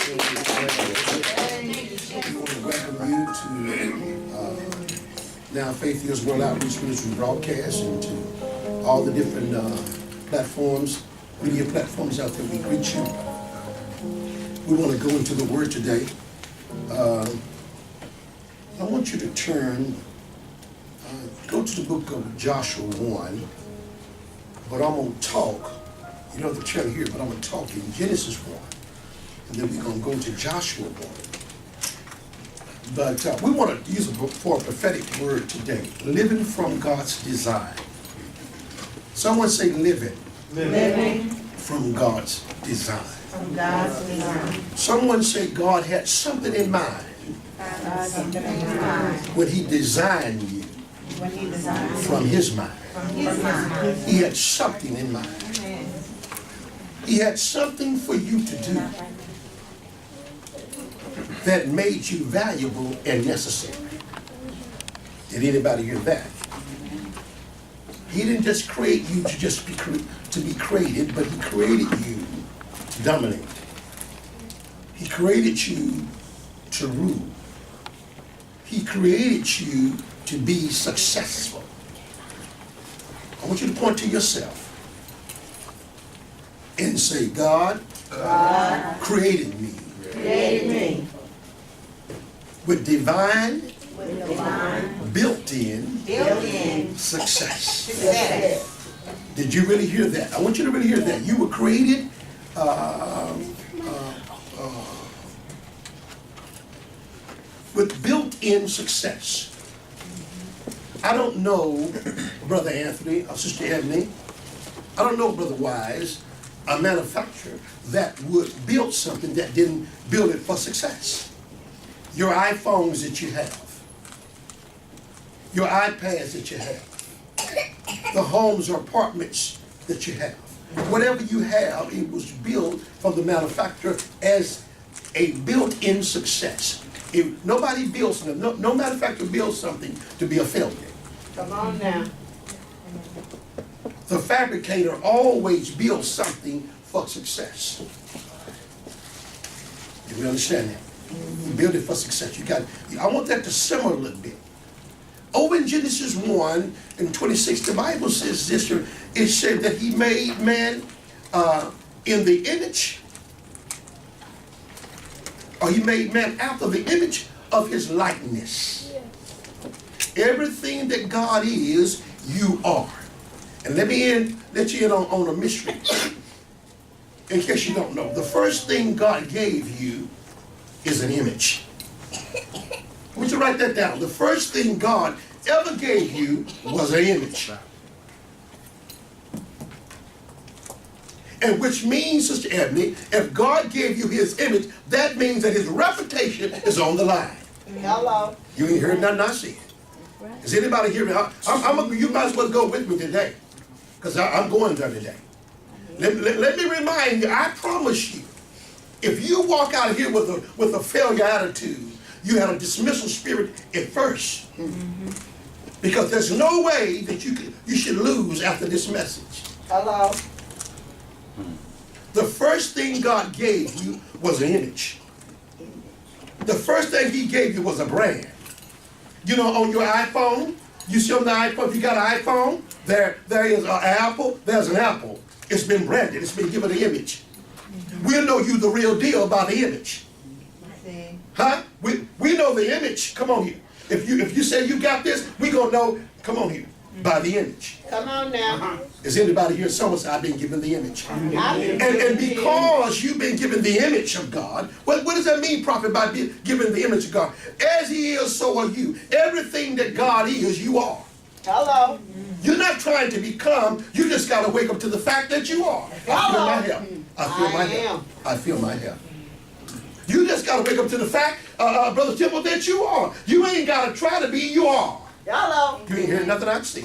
want to welcome you to Now Faith is World Outreach Ministry broadcast and to all the different platforms, media platforms out there. We greet you. We want to go into the Word today. I want you to turn, go to the book of Joshua 1, but I'm going to talk. You don't have to turn here, but I'm going to talk in Genesis 1. And then we're going to go to Joshua 1. But we want to use it for a prophetic word today. Living from God's design. Someone say living. Living from God's design. from God's design. Someone say God had something in mind when He designed you When He designed from His mind. from His mind. He had something in mind. He had something for you to do that made you valuable and necessary. Did anybody hear that? He didn't just create you to just be created, but He created you to dominate. He created you to rule. He created you to be successful. I want you to point to yourself and say, God created me with divine built-in success. Did you really hear that? I want you to really hear that. You were created with built-in success. I don't know, Brother Anthony or Sister Ebony, I don't know, Brother Wise, a manufacturer that would build something that didn't build it for success. Your iPhones that you have, your iPads that you have, the homes or apartments that you have, whatever you have, it was built from the manufacturer as a built-in success. If nobody builds something, no manufacturer builds something to be a failure. Come on now. The fabricator always builds something for success. Do we understand that? You build it for success. I want that to simmer a little bit. Over in Genesis 1 and 26, the Bible says this, it said that He made man in the image, or He made man after the image of His likeness. Everything that God is, you are. And let you in on a mystery. In case you don't know, the first thing God gave you is an image. I want you to write that down. The first thing God ever gave you was an image. And which means, Sister Ebony, if God gave you His image, that means that His reputation is on the line. Hello. You ain't heard nothing I said. Is anybody hear me? You might as well go with me today, because I'm going there today. Let me remind you, I promise you, if you walk out of here with a failure attitude, you had a dismissal spirit at first. Because there's no way that you should lose after this message. Hello. The first thing God gave you was an image. The first thing He gave you was a brand. You know, on your iPhone, you see on the iPhone, if you got an iPhone, there is an apple, there's an apple. It's been branded, it's been given an image. We'll know you the real deal by the image. Huh? We know the image. Come on here. If you say you got this, we gonna know, come on here, by the image. Come on now. Is anybody here? Someone say, I've been given the image. And because you've been given the image of God, what does that mean, prophet, by being given the image of God? As He is, so are you. Everything that God is, you are. Hello. You're not trying to become, you just got to wake up to the fact that you are. I feel my help. I feel my help. I feel my help. You just got to wake up to the fact, Brother Temple, that you are. You ain't got to try to be, you are. Hello. You ain't hearing nothing I said.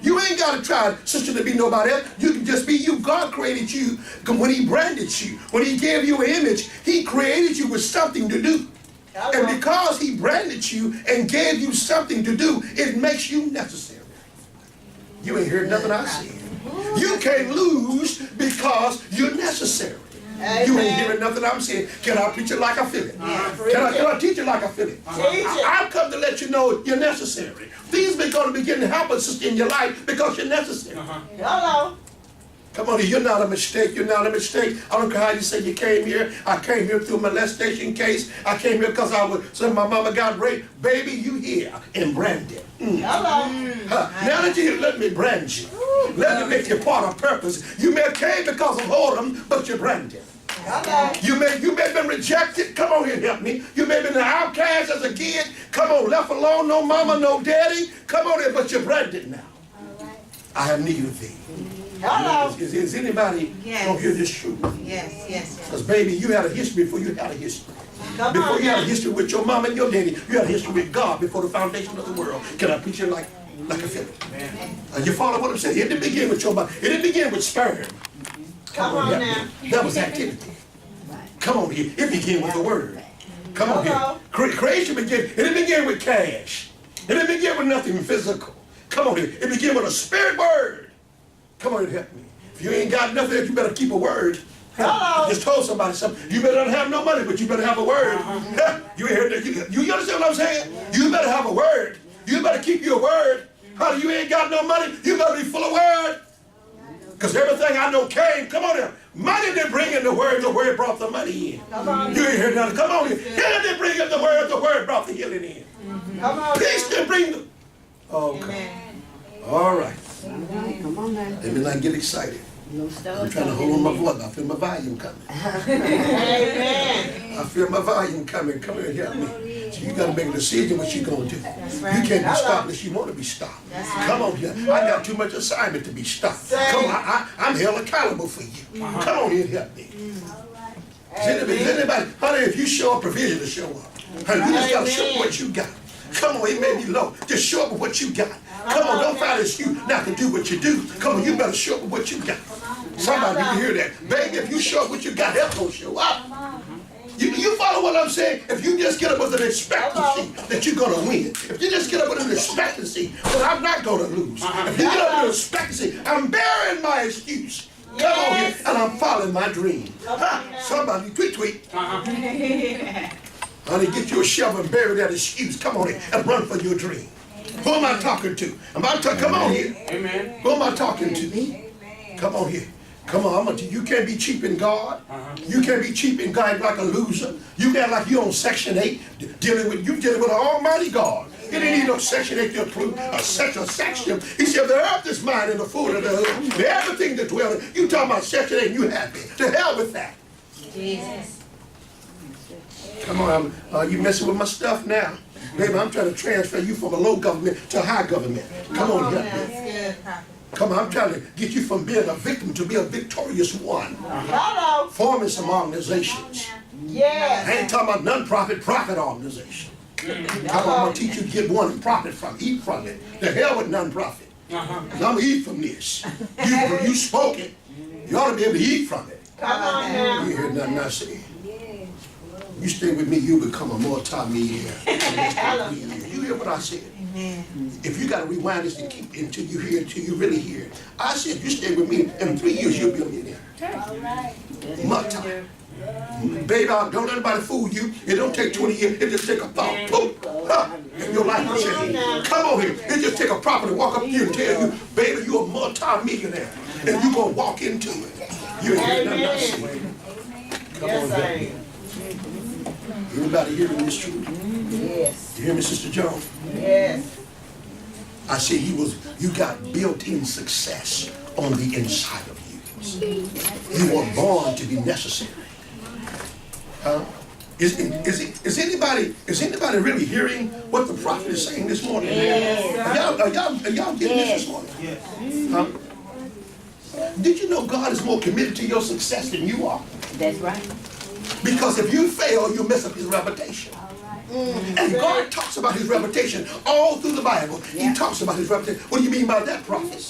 You ain't got to try, sister, to be nobody else. You can just be you. God created you when He branded you. When He gave you an image, He created you with something to do. Hello. And because He branded you and gave you something to do, it makes you necessary. You ain't heard nothing I said. You can't lose because you're necessary. You ain't hearing nothing I'm saying. Can I preach it like I feel it? Can I teach it like I feel it? I've come to let you know you're necessary. Things are going to begin to happen in your life because you're necessary. Hello. Come on, you're not a mistake. You're not a mistake. I don't care how you say you came here. I came here through a molestation case. I came here because I was saying my mama got raped. Baby, you here in Brandon. Hello. Now that you're here, let me brand you. Let me make you part of purpose. You may have came because of Odom, but you're Brandon. Hello. You may have been rejected. Come on here and help me. You may have been an outcast as a kid. Come on, left alone, no mama, no daddy. Come on here, but you're Brandon now. I have need of thee. Hello. Is anybody gonna hear this truth? Yes. Because baby, you had a history before you had a history. Come Before on you had a now. history with your mom and your daddy, you had a history with God before the foundation of the world. Can I preach it like a feeling? You follow what I'm saying? It didn't begin with your mom. It didn't begin with sperm. Come on now. That was activity. Come on here. It began with the word. Come on Hello. here. Creation began. It didn't begin with cash. It didn't begin with nothing physical. Come on here. It began with a spirit word. Come on and help me. If you ain't got nothing, you better keep a word. Hello. I just told somebody something. You better not have no money, but you better have a word. You ain't heard that? You understand what I'm saying? You better have a word. You better keep your word. How you ain't got no money? You better be full of word. Because everything I know came. Come on here. Money didn't bring in the word brought the money in. Come on. You ain't heard nothing. Come on here. Healing didn't bring in the word brought the healing in. Come on. Peace didn't bring the. Okay. All right. Come on now. Let me not get excited. No I'm stars. trying to hold on my voice. I feel my volume coming. Amen. I feel my volume coming. Come here and help me. So you got to make a decision what you're going to do. right. You can't be stopped unless you want to be stopped. Come on here. I got too much assignment to be stopped. Come on. I'm held accountable for you. Come on here and help me. Is anybody, honey, if you show up, provision to show up. Honey, you just got to show up what you got. Come on, it may be low. Just show up with what you got. Come on, don't find an excuse not to do what you do. Come on, you better show up with what you got. Somebody need to hear that. Baby, if you show up what you got, help will show up. You follow what I'm saying? If you just get up with an expectancy that you're going to win. If you just get up with an expectancy that I'm not going to lose. If you get up with an expectancy, I'm bearing my excuse. Come on here, and I'm following my dream. Somebody tweet. Honey, get you a shovel and bury that excuse. Come on here and run for your dream. Who am I talking to? Come on here. Amen. Who am I talking to? Come on here. Come on, you can't be cheap in God. You can't be cheap in God like a loser. You got like you on Section 8 dealing with an Almighty God. He didn't need no Section 8 to approve a section. He said the earth is mine and the full of the earth. Everything that dwell in. You talking about Section 8 and you happy. To hell with that. Jesus. Come on, you messing with my stuff now. Baby, I'm trying to transfer you from a low government to a high government. Come on, help me. Come on, I'm trying to get you from being a victim to be a victorious one. Hello. Forming some organizations. Yes. I ain't talking about non-profit, profit organization. I'm going to teach you to get one and profit from it, eat from it. The hell with non-profit. I'm going to eat from this. You spoke it. You ought to be able to eat from it. Come on now. You hear nothing I say. You stay with me, you become a multi-millionaire. You hear what I said? If you got to rewind this to keep until you hear, until you really hear it. I said, you stay with me, in 3 years you'll be a millionaire. Multi. Baby, don't let anybody fool you. It don't take 20 years. It just take a thought. Boom. And your life will change. Come on here. It just take a prophet to walk up here and tell you, baby, you're a multi-millionaire. And you're going to walk into it. You ain't hear nothing I said. Come on, baby. Everybody hearing this truth? Yes. You hear me, Sister Jones? Yes. I said you got built-in success on the inside of you. You were born to be necessary. Is anybody really hearing what the prophet is saying this morning? Yes. Are y'all getting this morning? Yes. Did you know God is more committed to your success than you are? That's right. Because if you fail, you mess up his reputation. And God talks about his reputation all through the Bible. He talks about his reputation. What do you mean by that, prophet?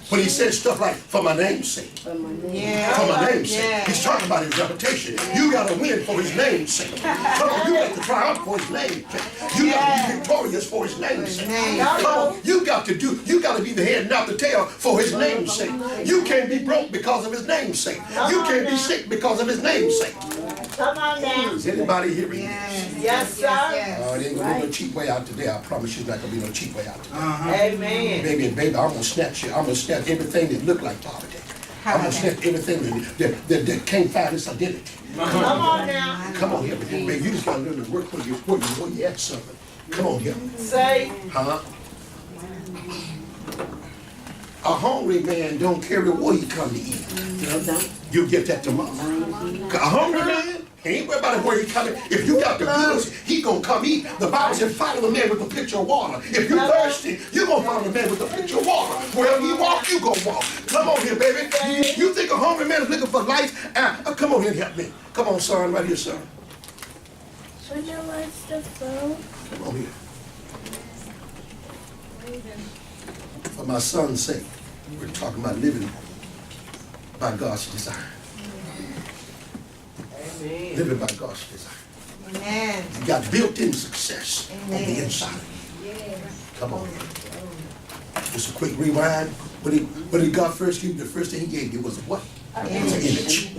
When he says stuff like, for my name's sake. For my name's sake. He's talking about his reputation. You got to win for his name's sake. Come on, you got to triumph for his name's sake. You got to be victorious for his name's sake. Come on, you got to be the head, not the tail for his name's sake. You can't be broke because of his name's sake. You can't be sick because of his name's sake. Come on now. Is anybody hearing me? Yes, sir. Oh, it ain't gonna be no cheap way out today. I promise you, it's not gonna be no cheap way out today. Amen. Baby, I'm gonna snatch you. I'm gonna snatch everything that look like poverty. I'm gonna snatch everything that can't find its identity. Come on now. Come on here, baby. You just gotta learn to work where you at, something. Come on here. Say. Huh? A hungry man don't carry what he come to eat. You'll get that tomorrow. A hungry man, he ain't worried about where he coming. If you got the goods, he gonna come eat. The Bible said follow the man with a pitcher of water. If you're thirsty, you gonna follow the man with a pitcher of water. Wherever he walk, you gonna walk. Come on here, baby. You think a hungry man is looking for life? Come on here and help me. Come on, son, right here, son. Come on here. For my son's sake, we're talking about living by God's design. Amen. Living by God's design. Amen. You got built-in success on the inside of you. Come on. Just a quick rewind. What did God first give you? The first thing he gave you was what? It was an image.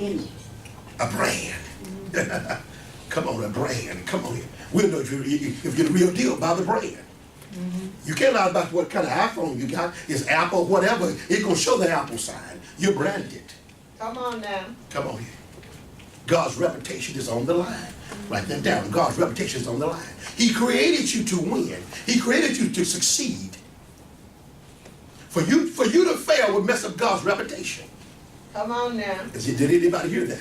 A brand. Come on, a brand. Come on here. We'll know if you're the real deal by the brand. You can't lie about what kind of iPhone you got. It's Apple, whatever. It's going to show the Apple sign. You're branded. Come on now. Come on here. God's reputation is on the line. Write that down. God's reputation is on the line. He created you to win. He created you to succeed. For you to fail would mess up God's reputation. Come on now. Did anybody hear that?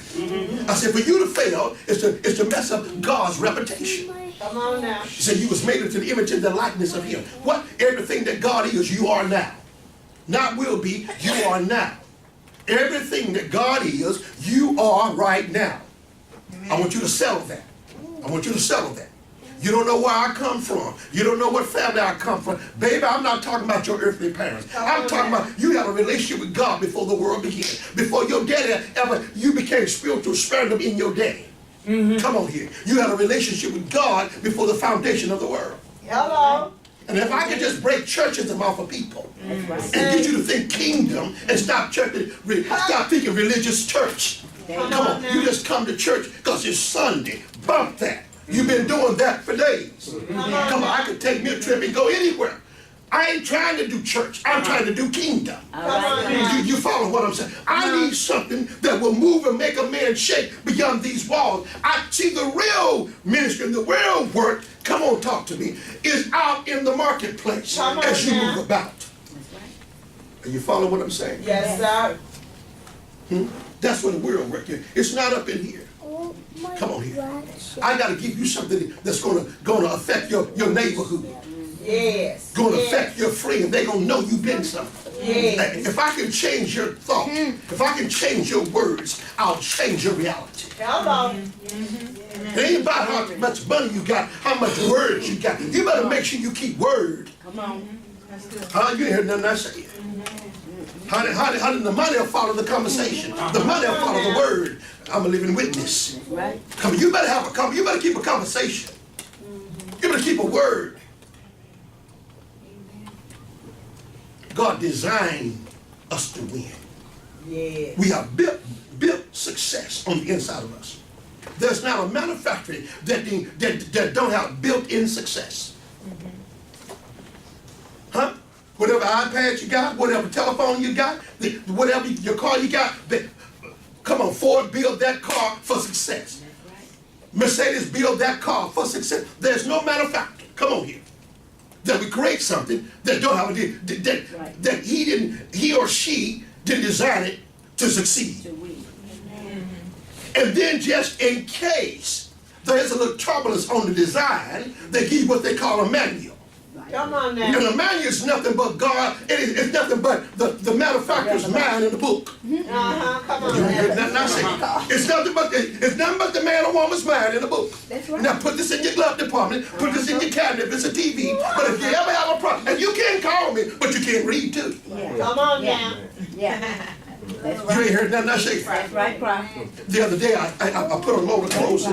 I said, for you to fail is to mess up God's reputation. Come on now. He said you was made into the image and the likeness of him. What? Everything that God is, you are now. Not will be, you are now. Everything that God is, you are right now. I want you to settle that. I want you to settle that. You don't know where I come from. You don't know what family I come from. Baby, I'm not talking about your earthly parents. I'm talking about you had a relationship with God before the world began. Before your daddy you became spiritual sperm in your daddy. Come on here. You had a relationship with God before the foundation of the world. Hello. And if I could just break churchism off of people and get you to think kingdom and stop thinking religious church. Come on, you just come to church because it's Sunday. Bump that. You've been doing that for days. Come on, I could take me a trip and go anywhere. I ain't trying to do church. I'm trying to do kingdom. You follow what I'm saying? I need something that will move and make a man shake beyond these walls. I see the real ministry and the real work, come on, talk to me, is out in the marketplace as you move about. Are you following what I'm saying? Yes, sir. That's what the real work is. It's not up in here. Come on here. I got to give you something that's going to affect your neighborhood. Yes. Going to affect your friends. They're going to know you've been something. Yes. If I can change your thought, if I can change your words, I'll change your reality. Hello. It ain't about how much money you got, how much words you got. You better make sure you keep word. Come on. You didn't hear nothing I said. How did the money will follow the conversation? The money will follow the word. I'm a living witness. Right. Come on, you better keep a conversation. You better keep a word. God designed us to win. Yes. We are built success on the inside of us. There's not a manufacturer that don't have built-in success. Huh? Whatever iPad you got, whatever telephone you got, whatever your car you got, come on, Ford build that car for success. Mercedes build that car for success. There's no manufacturer, come on here, that we create something that don't have that he or she didn't design it to succeed. And then just in case there's a little turbulence on the design, they give you what they call a manual. Come on And now. the manual is nothing but God. It's nothing but the manufacturer's mind in the book. Come on You heard now. that? Now say, it's nothing but the man or woman's mind in the book. That's right. Now put this in your glove department. Put this in your cabinet if it's a TV. But if you ever have a problem, and you can't call me, but you can't read too. Yeah. Come on Yeah. now. Yeah. That's You right. ain't heard nothing I say. That's right, Prophet. The other day, I put a load of clothes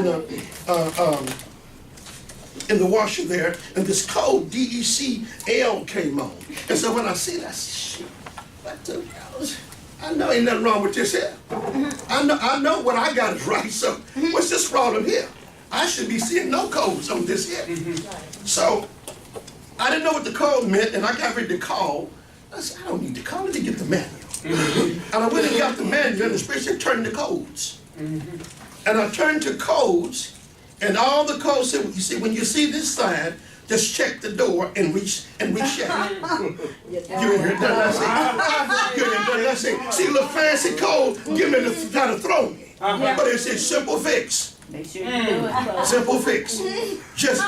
in the washer there, and this code DECL came on. And so when I see that, shit, what the hell is, I know ain't nothing wrong with this here. I know what I got is right. So what's this problem here? I should be seeing no codes on this here. So I didn't know what the code meant, and I got ready to call. I said, I don't need to call. Let me get the manual. And I went and got the manual, and the Spirit said, turn to codes. And I turned to codes, and all the codes said, you see, when you see this sign, just check the door and reach out. You ain't heard that I say. You ain't heard that I say. See, a little fancy code, give me the kind of throw me. But it says simple fix. Make sure you do it. Simple fix. Just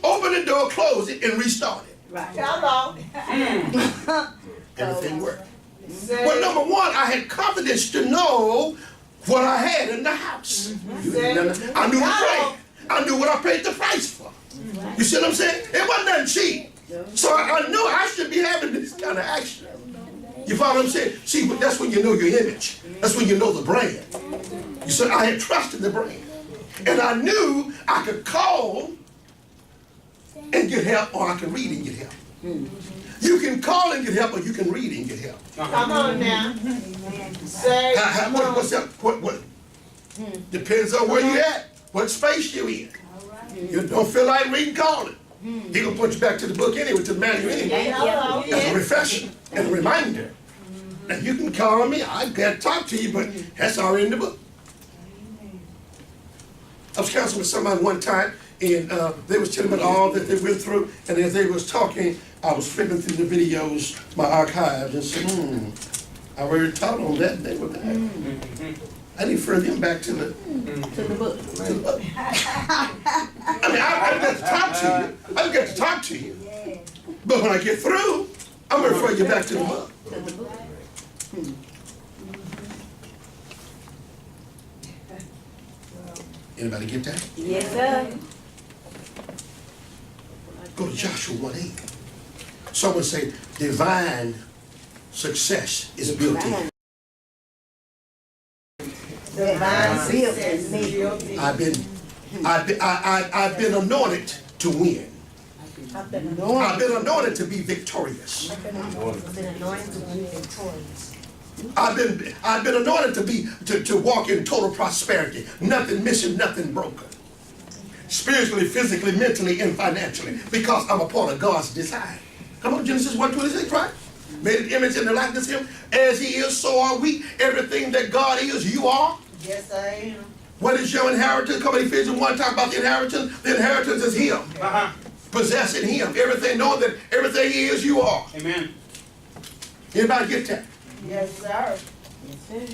open the door, close it, and restart it. Right. Hello. Everything worked. Say, Well, number one, I had confidence to know what I had in the house. You ain't heard that? I knew the price. I knew what I paid the price for. You see what I'm saying? It wasn't nothing cheap. So I knew I should be having this kind of action. You follow what I'm saying? See, but that's when you know your image. That's when you know the brand. You said I had trust in the brand. And I knew I could call and get help, or I can read and get help. You can call and get help, or you can read and get help. come on now. Say, come on. What's up? What? Depends on where you at, what space you in. You don't feel like reading, call it. He gonna put you back to the book anyway, to the manual anyway. Hello. As a refresher and a reminder. Now you can call me, I can't talk to you, but that's already in the book. I was counseling with somebody one time, and they was telling me all that they went through, and as they was talking, I was flipping through the videos, my archives, and said, I already taught on that, and they were back. I need to refer them back to the To the book. I mean, I get to talk to you. I get to talk to you. But when I get through, I'm going to refer you back to the book. To the book. Anybody get that? Yes, sir. Go to Joshua 1:8. Someone say, divine success is built in. Divine Built success. in me. I've been anointed to win. I've been I've anointed. been anointed to be victorious. I've been anointed to be victorious. I've been anointed to walk in total prosperity. Nothing missing, nothing broken. Spiritually, physically, mentally, and financially. Because I'm a part of God's design. Come on, Genesis 1:26, right? Made an image in the likeness of him. As he is, so are we. Everything that God is, you are. Yes, I am. What is your inheritance? Come on, Ephesians 1, talk about the inheritance. The inheritance is him. Possessing him. Everything, knowing that everything he is, you are. Amen. Anybody get that? Yes, sir. Yes, sir.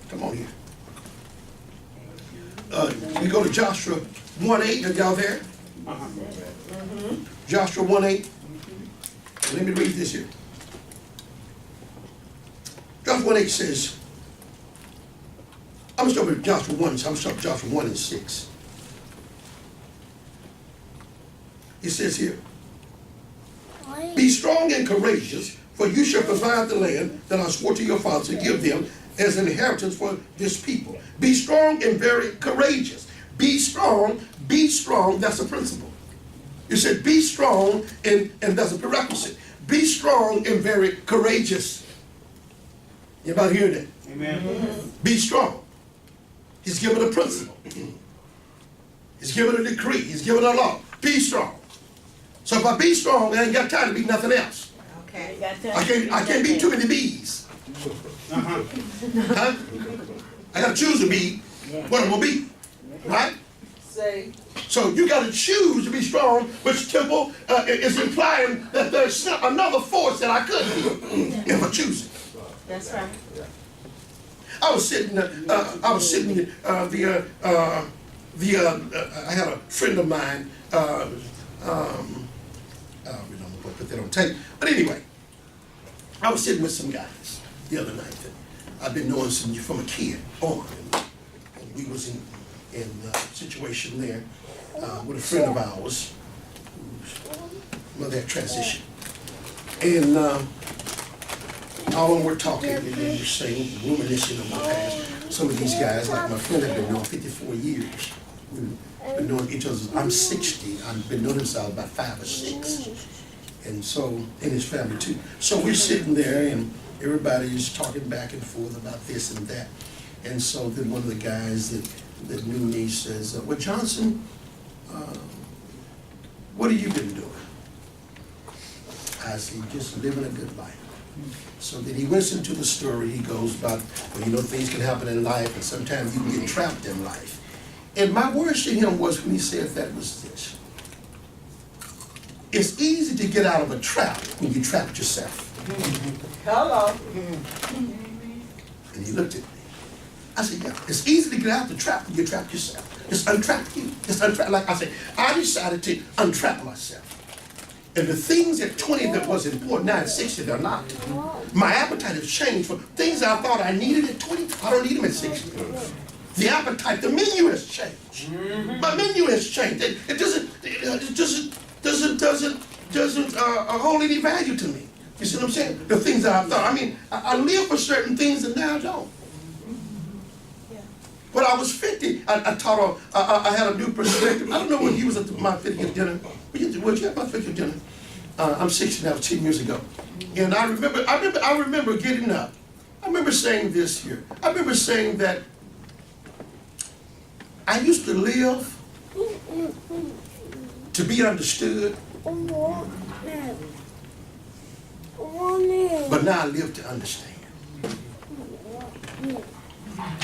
Come on here. We go to Joshua 1:8. Are y'all there? Joshua 1:8. Let me read this here. Joshua 1:8 says, I'm going to start with Joshua 1. I'm going to start with Joshua 1:6. It says here, be strong and courageous, for you shall possess the land that I swore to your fathers to give them as an inheritance for this people. Be strong and very courageous. Be strong, that's a principle. You said be strong, and that's a prerequisite. Be strong and very courageous. Anybody hear that? Amen. Be strong. He's given a principle. He's given a decree. He's given a law. Be strong. So if I be strong, I ain't got time to be nothing else. Okay. You got I can't be too many bees. Huh? I gotta choose to be what I'm gonna be. Right? Say, So you gotta choose to be strong, which temple is implying that there's another force that I could be if I choose it. That's right. I was sitting the I had a friend of mine, we don't put that on tape, but anyway, I was sitting with some guys the other night that I've been knowing since from a kid on, and we was in a situation there with a friend of ours whose mother had transitioned, and all of them were talking, and they were saying, reminiscing of my past. Some of these guys, like my friend, have been known 54 years. We've been knowing each other. I'm 60. I've been knowing him since I was about 5 or 6. And so, and his family too. So we're sitting there, and everybody's talking back and forth about this and that. And so then one of the guys that knew me says, well, Johnson, what have you been doing? I said, just living a good life. So then he went into the story. He goes about, well, you know, things can happen in life, and sometimes you can get trapped in life. And my words to him was, when he said that, was this: it's easy to get out of a trap when you trap yourself. Hello. And he looked at me. I said, yeah, it's easy to get out of the trap when you trap yourself. Just untrap you. Just untrap. Like I said, I decided to untrap myself. And the things at 20 that was important, now at 60, they're not. My appetite has changed from things I thought I needed at 20, I don't need them at 60. The appetite, the menu has changed. My menu has changed. It doesn't hold any value to me. You see what I'm saying? The things that I thought. I mean, I live for certain things and now I don't. When I was 50, I had a new perspective. I don't know when you was at my 50th dinner. Was you at my 50th dinner? I'm 60 now, 10 years ago. And I remember getting up. I remember saying this here. I remember saying that I used to live to be understood, but now I live to understand.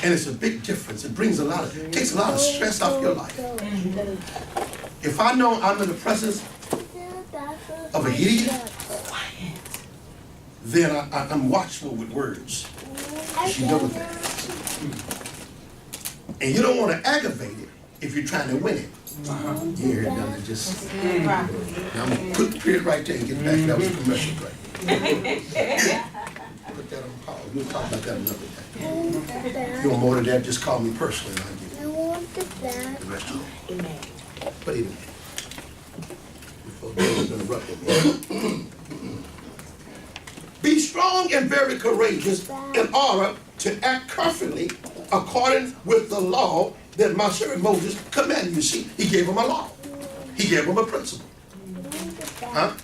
And it's a big difference. It takes a lot of stress off your life. If I know I'm in the presence of an idiot, then I'm watchful with words. You know that. And you don't want to aggravate it if you're trying to win it. You hear it, doesn't it? Just, now I'm going to put the period right there and get back. That was a commercial break. Put that on pause. We'll talk about that another day. If you want more than that, just call me personally and I'll give you the rest of it. But anyway, before you interrupt me. Be strong and very courageous in order to act carefully according with the law that my servant Moses commanded you. See, he gave him a law. He gave him a principle. Huh?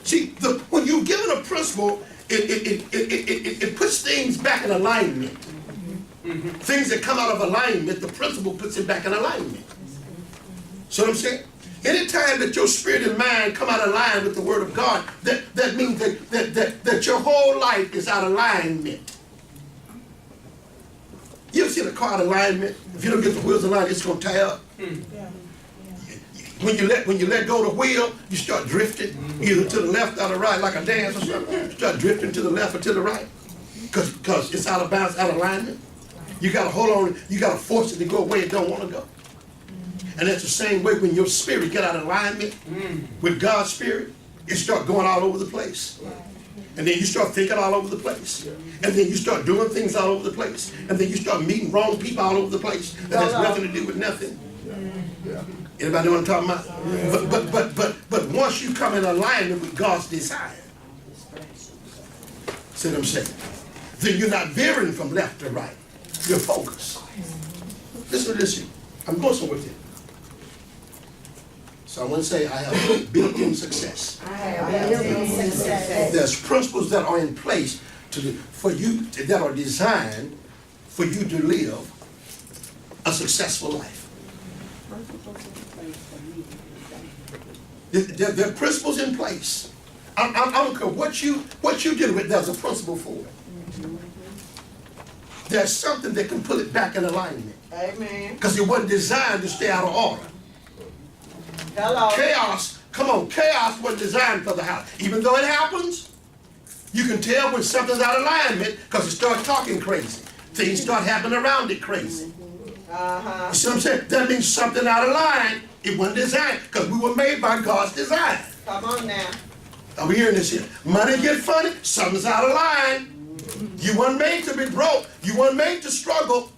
See, when you're given a principle, it puts things back in alignment. Things that come out of alignment, the principle puts it back in alignment. See what I'm saying? Anytime that your spirit and mind come out of line with the word of God, that means that your whole life is out of alignment. You ever seen a car out of alignment? If you don't get the wheels aligned, it's going to tie up. When you let go of the wheel, you start drifting either to the left or the right, like a dance or something. You start drifting to the left or to the right because it's out of bounds, out of alignment. You got to hold on. You got to force it to go away it don't want to go. And that's the same way when your spirit get out of alignment with God's spirit, it start going all over the place. And then you start thinking all over the place. And then you start doing things all over the place. And then you start meeting wrong people all over the place. That has nothing to do with nothing. Anybody know what I'm talking about? But once you come in alignment with God's desire, see what I'm saying? Then you're not veering from left to right. You're focused. Listen to this. I'm going somewhere with you. So I want to say I have built-in success. There's principles that are in place for you that are designed for you to live a successful life. There are principles in place. I don't care what you deal with. There's a principle for it. There's something that can put it back in alignment. Amen. Because it wasn't designed to stay out of order. Hello. Chaos, come on, chaos wasn't designed for the house. Even though it happens, you can tell when something's out of alignment because it starts talking crazy. Things start happening around it crazy. Uh-huh. You see what I'm saying? That means something out of line. It wasn't designed because we were made by God's design. Come on now. Are we hearing this here? Money get funny, something's out of line. You weren't made to be broke. You weren't made to struggle.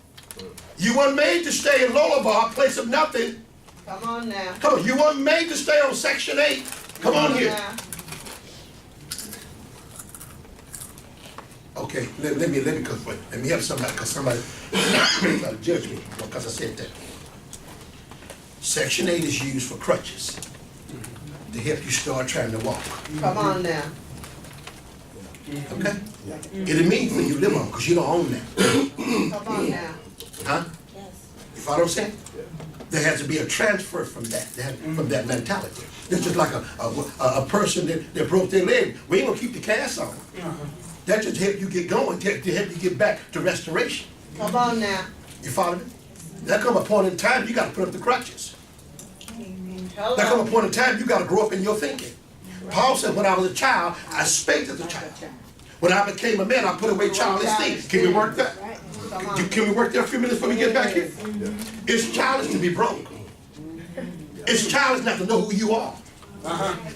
You weren't made to stay in Lollabar, place of nothing. Come on now. Come on, you weren't made to stay on Section 8. Come on here. Now. Okay, let me have somebody, because somebody try to judge me because I said that. Section 8 is used for crutches to help you start trying to walk. Come on now. Okay? It didn't mean for you to live on because you don't own that. Come on now. Huh? Yes. You follow what I'm saying? There has to be a transfer from that, from that mentality. It's just like a person that broke their leg. We ain't gonna keep the cast on. That just help you get going, to help you get back to restoration. Come on now. You follow me? There come a point in time you got to put up the crutches. Hello. There come a point in time you got to grow up in your thinking. Paul said, when I was a child, I spake as a child. When I became a man, I put away childish things. Can we work that? Come on. Can we work there a few minutes before we get back here? It's childish to be broke. It's childish not to know who you are.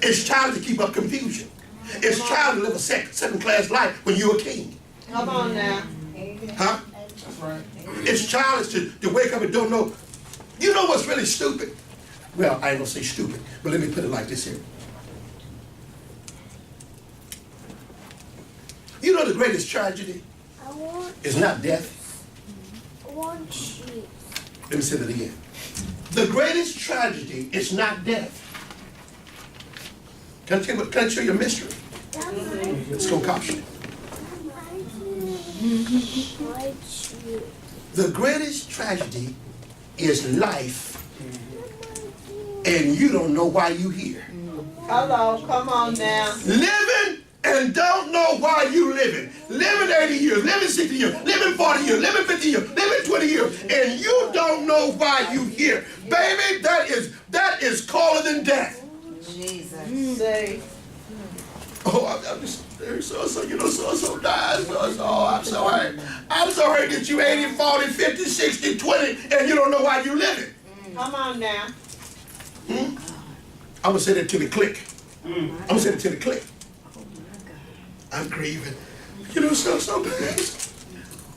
It's childish to keep up confusion. It's childish to live a second-class life when you're a king. Come on now. Huh? It's childish to wake up and don't know. You know what's really stupid? Well, I ain't gonna say stupid, but let me put it like this here. You know the greatest tragedy is not death. Let me say that again. The greatest tragedy is not death. Can I tell you a mystery? It's concoction. The greatest tragedy is life, and you don't know why you're here. Hello. Come on now. Living and don't know why you living. Living 80 years, living 60 years, living 40 years, living 50 years, living 20 years, and you don't know why you here. Baby, that is colder than death. Jesus. Say. Oh, I'm just so you know, so died. I'm sorry. I'm sorry that you 80, 40, 50, 60, 20, and you don't know why you living. Come on now. I'm gonna say that till it click. I'm gonna say that till it click. I'm grieving. You know, so bad.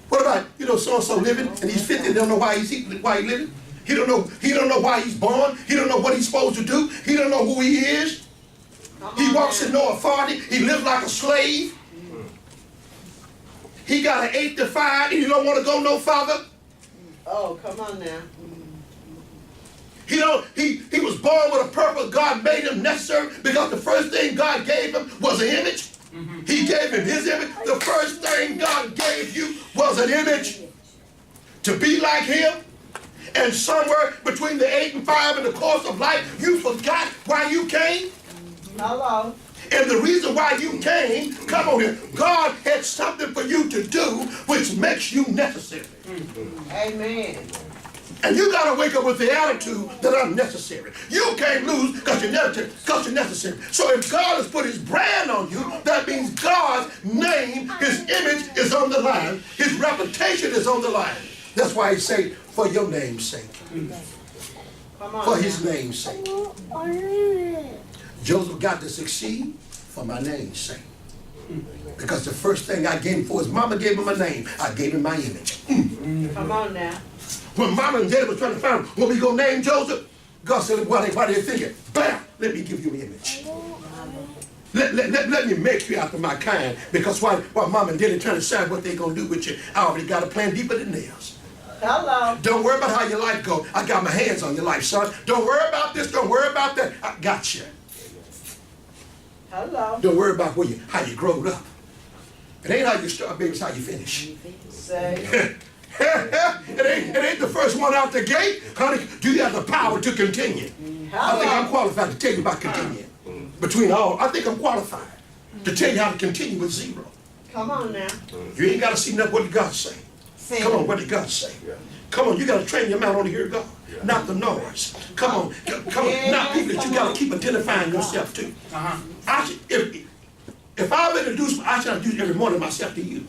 What about, you know, so living and he's 50 and don't know why he's living? He don't know why he's born. He don't know what he's supposed to do. He don't know who he is. He walks in no authority. He lives like a slave. He got an 8 to 5 and he don't want to go no further. Oh, come on now. He was born with a purpose. God made him necessary because the first thing God gave him was an image. He gave him his image. The first thing God gave you was an image to be like him. And somewhere between the 8 and 5 in the course of life, you forgot why you came. Hello. And the reason why you came, come on here, God had something for you to do which makes you necessary. Amen. And you got to wake up with the attitude that I'm necessary. You can't lose because you're necessary. So if God has put his brand on you, that means God's name, his image is on the line. His reputation is on the line. That's why he say, for your name's sake. Come on. For his name's sake. Joseph got to succeed for my name's sake. Because the first thing I gave him for his mama gave him a name. I gave him my image. Come on now. When mama and daddy was trying to find him, what we gonna name Joseph? God said, what are you thinking? Bam! Let me give you an image. Let me make you after my kind. Because while mama and daddy trying to decide what they gonna do with you, I already got a plan deeper than theirs. Hello. Don't worry about how your life go. I got my hands on your life, son. Don't worry about this. Don't worry about that. I got you. Hello. Don't worry about how you growed up. It ain't how you start, baby. It's how you finish. Say. It ain't the first one out the gate. Honey, do you have the power to continue? I think I'm qualified to tell you about continuing. Between all, I think I'm qualified to tell you how to continue with zero. Come on now. You ain't got to see nothing what did God say. Come on, what did God say? Come on, you got to train your mouth on to hear God, not the noise. Come on, not people that you got to keep identifying yourself to. If I ever introduce, I should introduce every morning myself to you.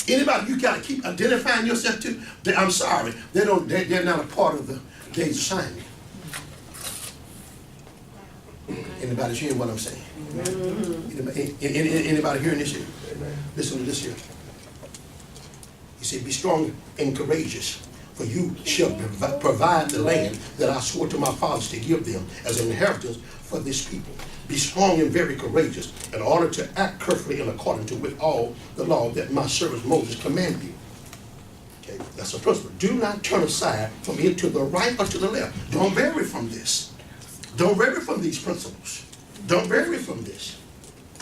Anybody you got to keep identifying yourself to? I'm sorry, they're not a part of the day's assignment. Anybody hearing what I'm saying? Anybody hearing this here? Listen to this here. He said, be strong and courageous, for you shall provide the land that I swore to my fathers to give them as an inheritance for this people. Be strong and very courageous in order to act carefully and according to with all the law that my servant Moses commanded you. Okay, that's a principle. Do not turn aside from it to the right or to the left. Don't vary from this. Don't vary from these principles. Don't vary from this.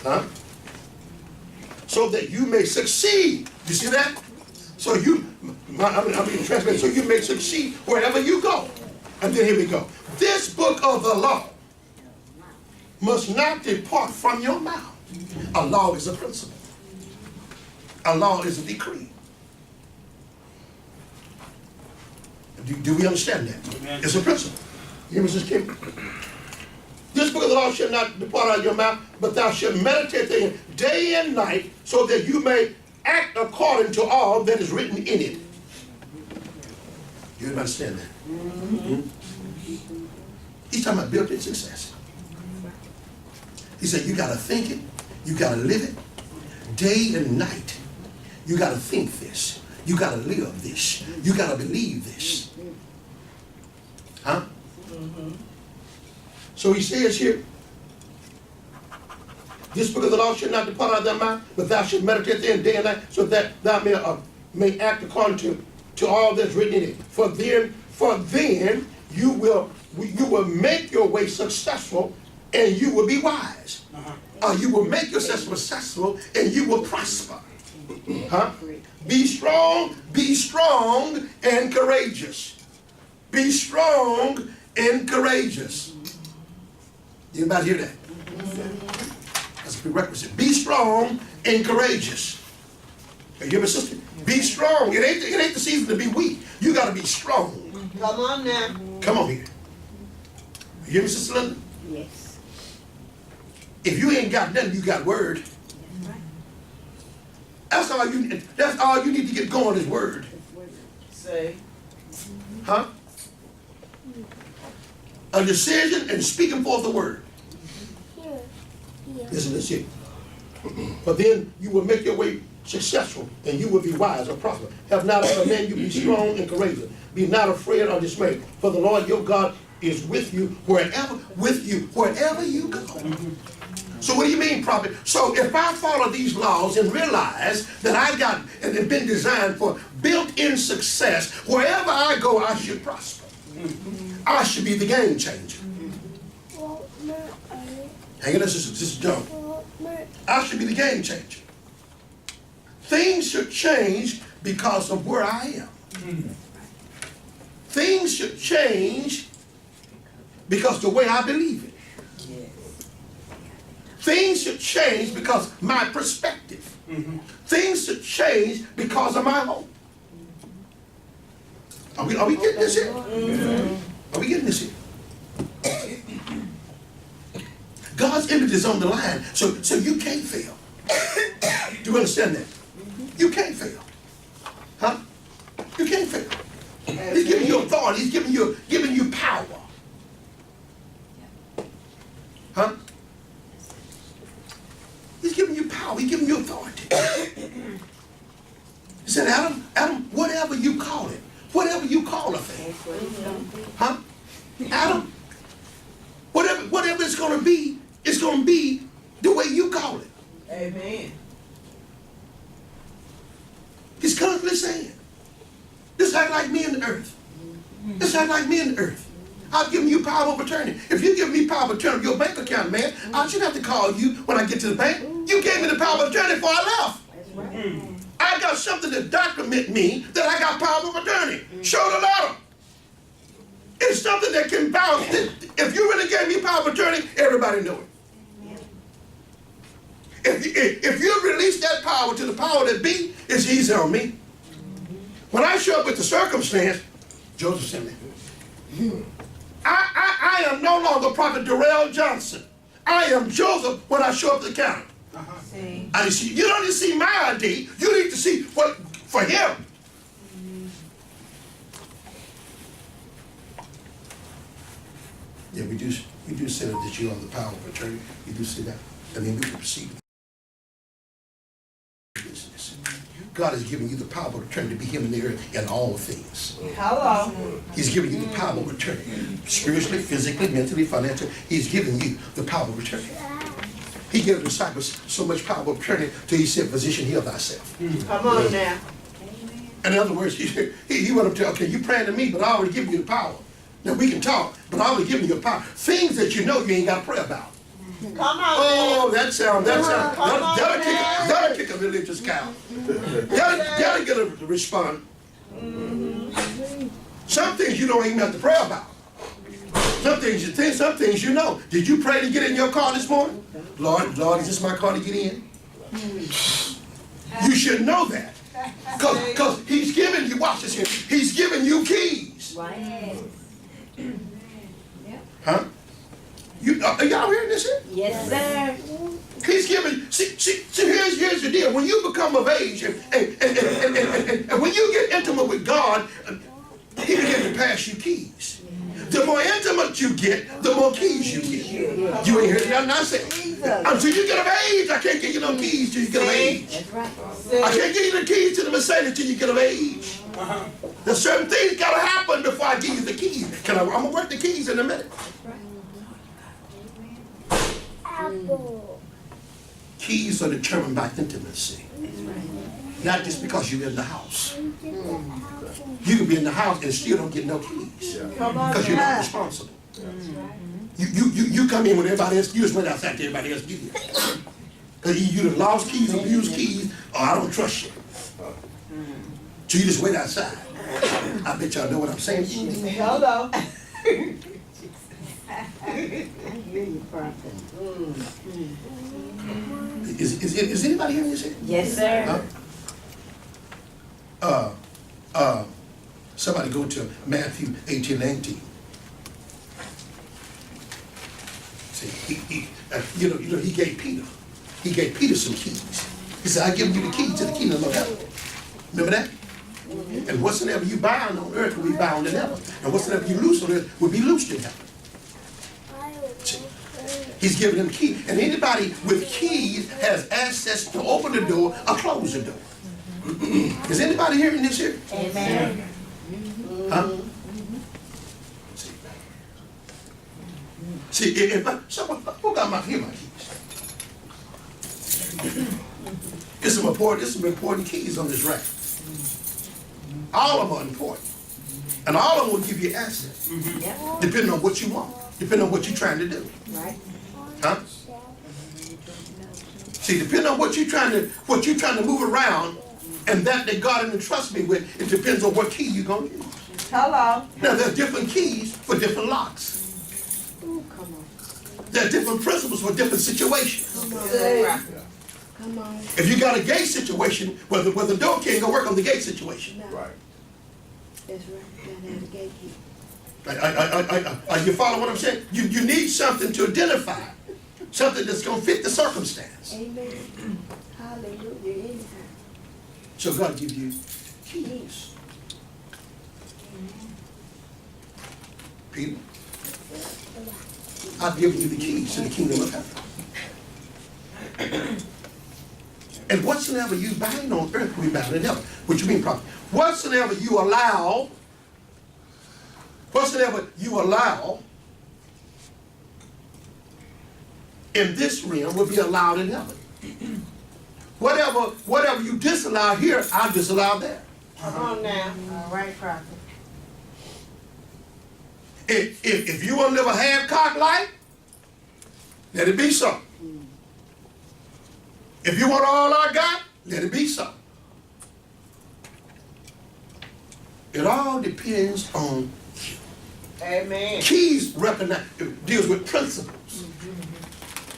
Huh? So that you may succeed. You see that? So you, translated, so you may succeed wherever you go. And then here we go. This book of the law must not depart from your mouth. A law is a principle. A law is a decree. Do we understand that? Amen. It's a principle. Hear me, Sister Kim? This book of the law shall not depart out of your mouth, but thou shalt meditate therein day and night, so that you may act according to all that is written in it. You understand that? Mm-hmm. He's talking about built-in success. He said you got to think it, you got to live it, day and night. You got to think this. You got to live this. You got to believe this. Huh? Mm-hmm. So he says here, this book of the law shall not depart out of thy mouth, but thou shalt meditate therein day and night, so that thou may act according to all that's written in it. For then you will make your way successful, and you will be wise. You will make yourself successful, and you will prosper. Huh? Be strong and courageous. Be strong and courageous. Anybody hear that? That's a prerequisite. Be strong and courageous. You hear me, sister? Be strong. It ain't the season to be weak. You got to be strong. Come on now. Come on here. You hear me, Sister Linda? Yes. If you ain't got nothing, you got word. That's all you need to get going is word. Say. Huh? A decision and speaking forth the word. Listen to this here. But then you will make your way successful, and you will be wise or prosper. Have not a man, you be strong and courageous. Be not afraid or dismayed, for the Lord your God is with you wherever you go. So what do you mean, prophet? So if I follow these laws and realize that I got and have been designed for built-in success, wherever I go, I should prosper. I should be the game changer. Hang on, this is dumb. I should be the game changer. Things should change because of where I am. Things should change because the way I believe it. Things should change because my perspective. Things should change because of my hope. Are we getting this here? Are we getting this here? God's image is on the line, so you can't fail. Do you understand that? You can't fail. Huh? You can't fail. He's giving you authority. He's giving you power. Huh? He's giving you power. He's giving you authority. He said, Adam, whatever you call it, whatever you call a thing. Huh? Adam, whatever it's going to be the way you call it. Amen. He's constantly saying, this act like me in the earth. This act like me in the earth. I've given you power of attorney. If you give me power of attorney of your bank account, man, I shouldn't have to call you when I get to the bank. You gave me the power of attorney before I left. That's right. I got something to document me that I got power of attorney. Show the letter. It's something that can bounce. If you really gave me power of attorney, everybody know it. If you release that power to the power that be, it's easy on me. When I show up with the circumstance, Joseph sent me. I am no longer Prophet Darrell Johnson. I am Joseph when I show up at the counter. See? I didn't see, you don't need to see my ID. You need to see what for him. Yeah, we do say that you are the power of attorney. We do say that. And then we can proceed. God has given you the power of attorney to be him in the earth in all things. Hello. He's given you the power of attorney. Spiritually, physically, mentally, financially. He's given you the power of attorney. He gave the disciples so much power of attorney till he said, physician, heal thyself. Come on now. In other words, he went up to, okay, you praying to me, but I already given you the power. Now we can talk, but I already given you the power. Things that you know you ain't got to pray about. Come on. Oh, that'll kick a religious cow. That'll get a respond. Some things you don't even have to pray about. Some things you think, some things you know. Did you pray to get in your car this morning? Lord, is this my car to get in? You should know that. Because he's giving you, watch this here, he's giving you keys. Right. Huh? Are y'all hearing this here? Yes, sir. He's giving, see, here's the deal. When you become of age and when you get intimate with God, he begins to pass you keys. The more intimate you get, the more keys you get. You ain't heard nothing I said. Until you get of age, I can't give you no keys till you get of age. That's right. I can't give you the keys to the Mercedes till you get of age. There's certain things got to happen before I give you the keys. I'm going to work the keys in a minute. Keys are determined by intimacy. Not just because you're in the house. You can be in the house and still don't get no keys. Because you're not responsible. You come in with everybody else, you just went outside to everybody else get here. Because you done lost keys, abused keys, or I don't trust you. So you just wait outside. I bet y'all know what I'm saying. Hello. I hear you, Prophet. Is anybody hearing this here? Yes, sir. Somebody go to Matthew 18:19. See, he gave Peter. He gave Peter some keys. He said, I give you the key to the kingdom of heaven. Remember that? And whatsoever you bind on earth will be bound in heaven. And whatsoever you loose on earth will be loosed in heaven. See, he's giving them keys. And anybody with keys has access to open the door or close the door. Is anybody hearing this here? Amen. Huh? See, if who got my keys? There's some important keys on this rack. All of them are important. And all of them will give you access. Yep. Depending on what you want. Depending on what you're trying to do. Right. Huh? See, depending on what you're trying to move around, and that God entrusts me with, it depends on what key you're going to use. Hello. Now, there's different keys for different locks. There are different principles for different situations. Come on. If you got a gate situation, well, the door key ain't going to work on the gate situation. Right. That's right. You gotta have the gate key. You follow what I'm saying? You need something to identify. Something that's going to fit the circumstance. Amen. Hallelujah. Anytime. So God gives you keys. Peter, I've given you the keys to the kingdom of heaven. And whatsoever you bind on earth will be bound in heaven. What you mean, prophet? Whatsoever you allow in this realm will be allowed in heaven. Whatever you disallow here, I'll disallow there. Come on now. All right, Prophet. If you want to live a half-cocked life, let it be so. If you want all I got, let it be so. It all depends on you. Amen. Keys deals with principles.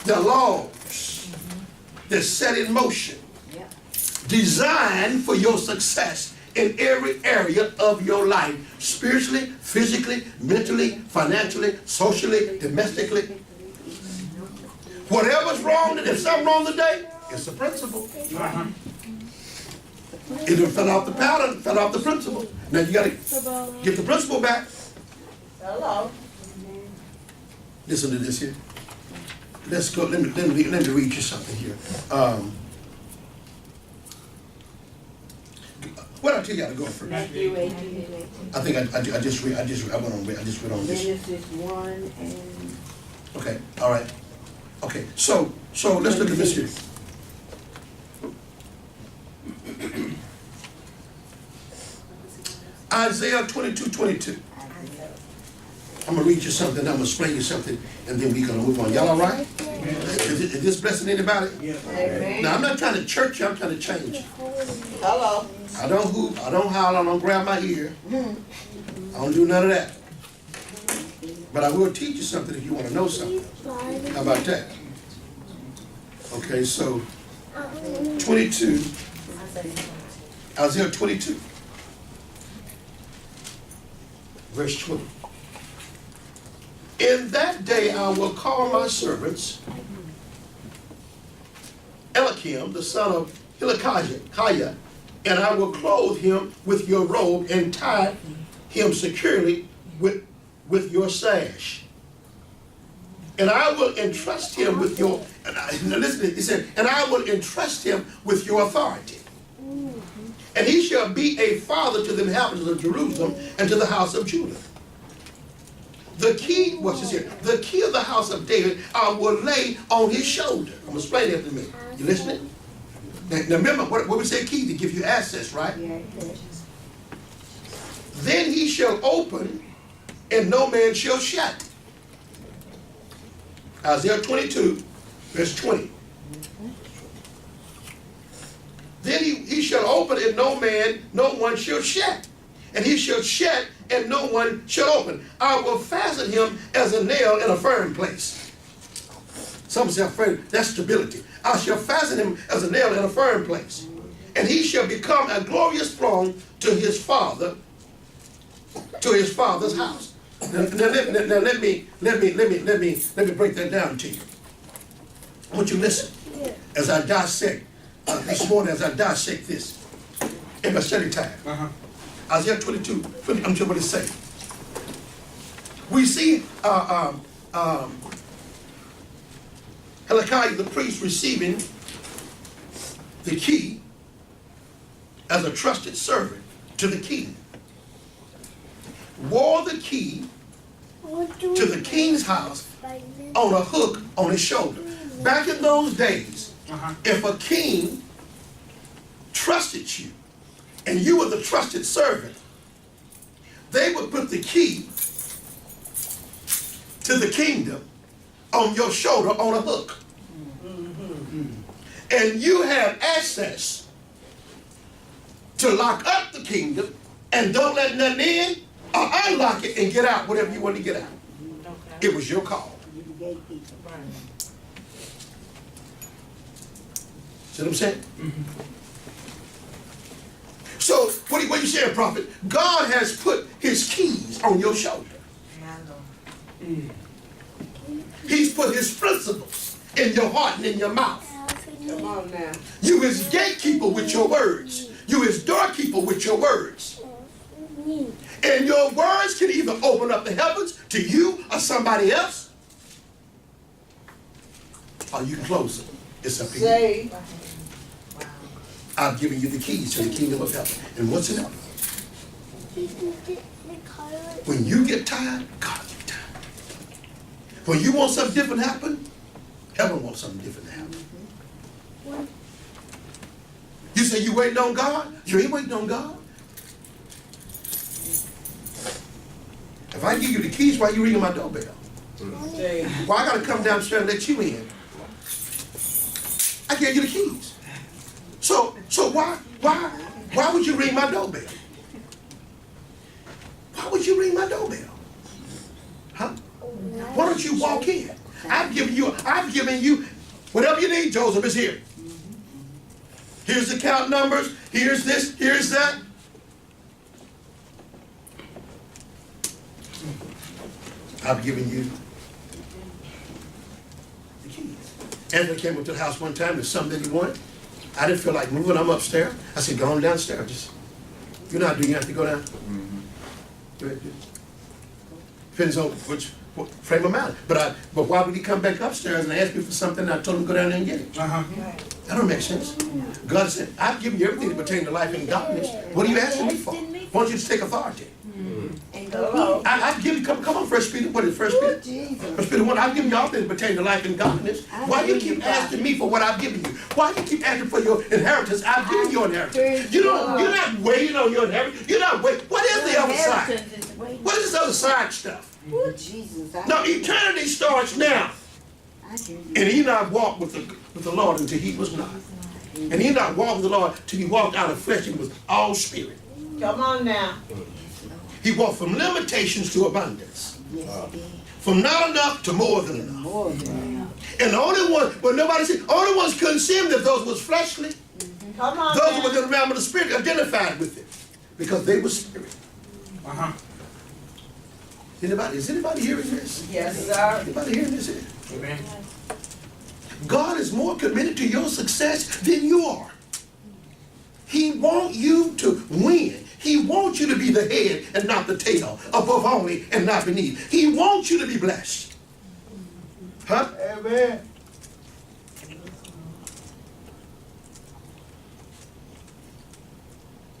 They're laws. They're set in motion. Yep. Designed for your success in every area of your life. Spiritually, physically, mentally, financially, socially, domestically. Whatever's wrong, if something's wrong today, It's a principle. It done fell off the pattern, fell off the principle. Now you gotta get the principle back. Hello. Listen to this here. Let's go. Let me read you something here. What I tell you how to go first? Matthew 18:18. I think I just read on this. Genesis 1 and Okay. All right. Okay. So let's look at this here. Isaiah 22:22. I'm gonna read you something. I'm gonna explain you something, and then we're gonna move on. Y'all all right? Is this blessing anybody? Amen. Now I'm not trying to church you. I'm trying to change you. Hello. I don't hoop. I don't holler. I don't grab my ear. I don't do none of that. But I will teach you something if you want to know something. How about that? Okay, so 22, Isaiah 22, verse 20. In that day I will call my servants, Eliakim, the son of Hilkiah, and I will clothe him with your robe and tie him securely with your sash. And I will entrust him with your, now listen, he said, and I will entrust him with your authority. And he shall be a father to the inhabitants of Jerusalem and to the house of Judah. The key, watch this here, the key of the house of David I will lay on his shoulder. I'm going to explain that to me. You listening? Now remember, what we say key? To give you access, right? Then he shall open and no man shall shut. Isaiah 22, verse 20. Then he shall open and no one shall shut. And he shall shut and no one shall open. I will fasten him as a nail in a firm place. Some say, that's stability. I shall fasten him as a nail in a firm place. And he shall become a glorious throne to his father's house. Now let me break that down to you. I want you to listen as I dissect this morning, as I dissect this in my study time. Isaiah 22, I'm sure what it says. We see Hilkiah the priest receiving the key as a trusted servant to the king. Wore the key to the king's house on a hook on his shoulder. Back in those days, if a king trusted you and you were the trusted servant, they would put the key to the kingdom on your shoulder on a hook. And you had access to lock up the kingdom and don't let nothing in, or unlock it and get out whatever you want to get out. It was your call. See what I'm saying? So, what are you saying, prophet? God has put his keys on your shoulder. He's put his principles in your heart and in your mouth. Come on now. You his gatekeeper with your words. You his doorkeeper with your words. And your words can either open up the heavens to you or somebody else, or you can close it. It's up to you. I've given you the keys to the kingdom of heaven. And what's in heaven? When you get tired, God get tired. When you want something different to happen, heaven wants something different to happen. You say you waiting on God? You ain't waiting on God. If I give you the keys, why are you ringing my doorbell? Why I gotta come downstairs and let you in? I gave you the keys. So why would you ring my doorbell? Why would you ring my doorbell? Huh? Why don't you walk in? I've given you whatever you need. Joseph is here. Here's the account numbers. Here's this. Here's that. I've given you the keys. Anthony came up to the house one time, there's something that he wanted. I didn't feel like moving, I'm upstairs. I said, go on downstairs. Just, you know how do you have to go down? Go ahead, depends on which frame of mind. But why would he come back upstairs and ask me for something and I told him to go down there and get it? That don't make sense. God said, I've given you everything that pertains to life and godliness. What are you asking me for? Why don't you just take authority? I've given you, come on, 1 Peter, what is 1 Peter? 1 Peter 1, I've given you all things that pertain to life and godliness. Why do you keep asking me for what I've given you? Why do you keep asking for your inheritance? I've given you inheritance. You're not waiting on your inheritance. You're not waiting. What is the other side? What is this other side stuff? No, eternity starts now. And Enoch walked with the Lord until he was not. And Enoch walked with the Lord till he walked out of flesh and was all spirit. Come on now. He walked from limitations to abundance. From not enough to more than enough. And the only one, well, nobody said, only ones couldn't see him that those was fleshly. Come on. Those who were in the realm of the spirit identified with it because they were spirit. Is anybody hearing this? Yes, sir. Anybody hearing this here? Amen. God is more committed to your success than you are. He wants you to win. He wants you to be the head and not the tail, above only and not beneath. He wants you to be blessed. Huh? Amen.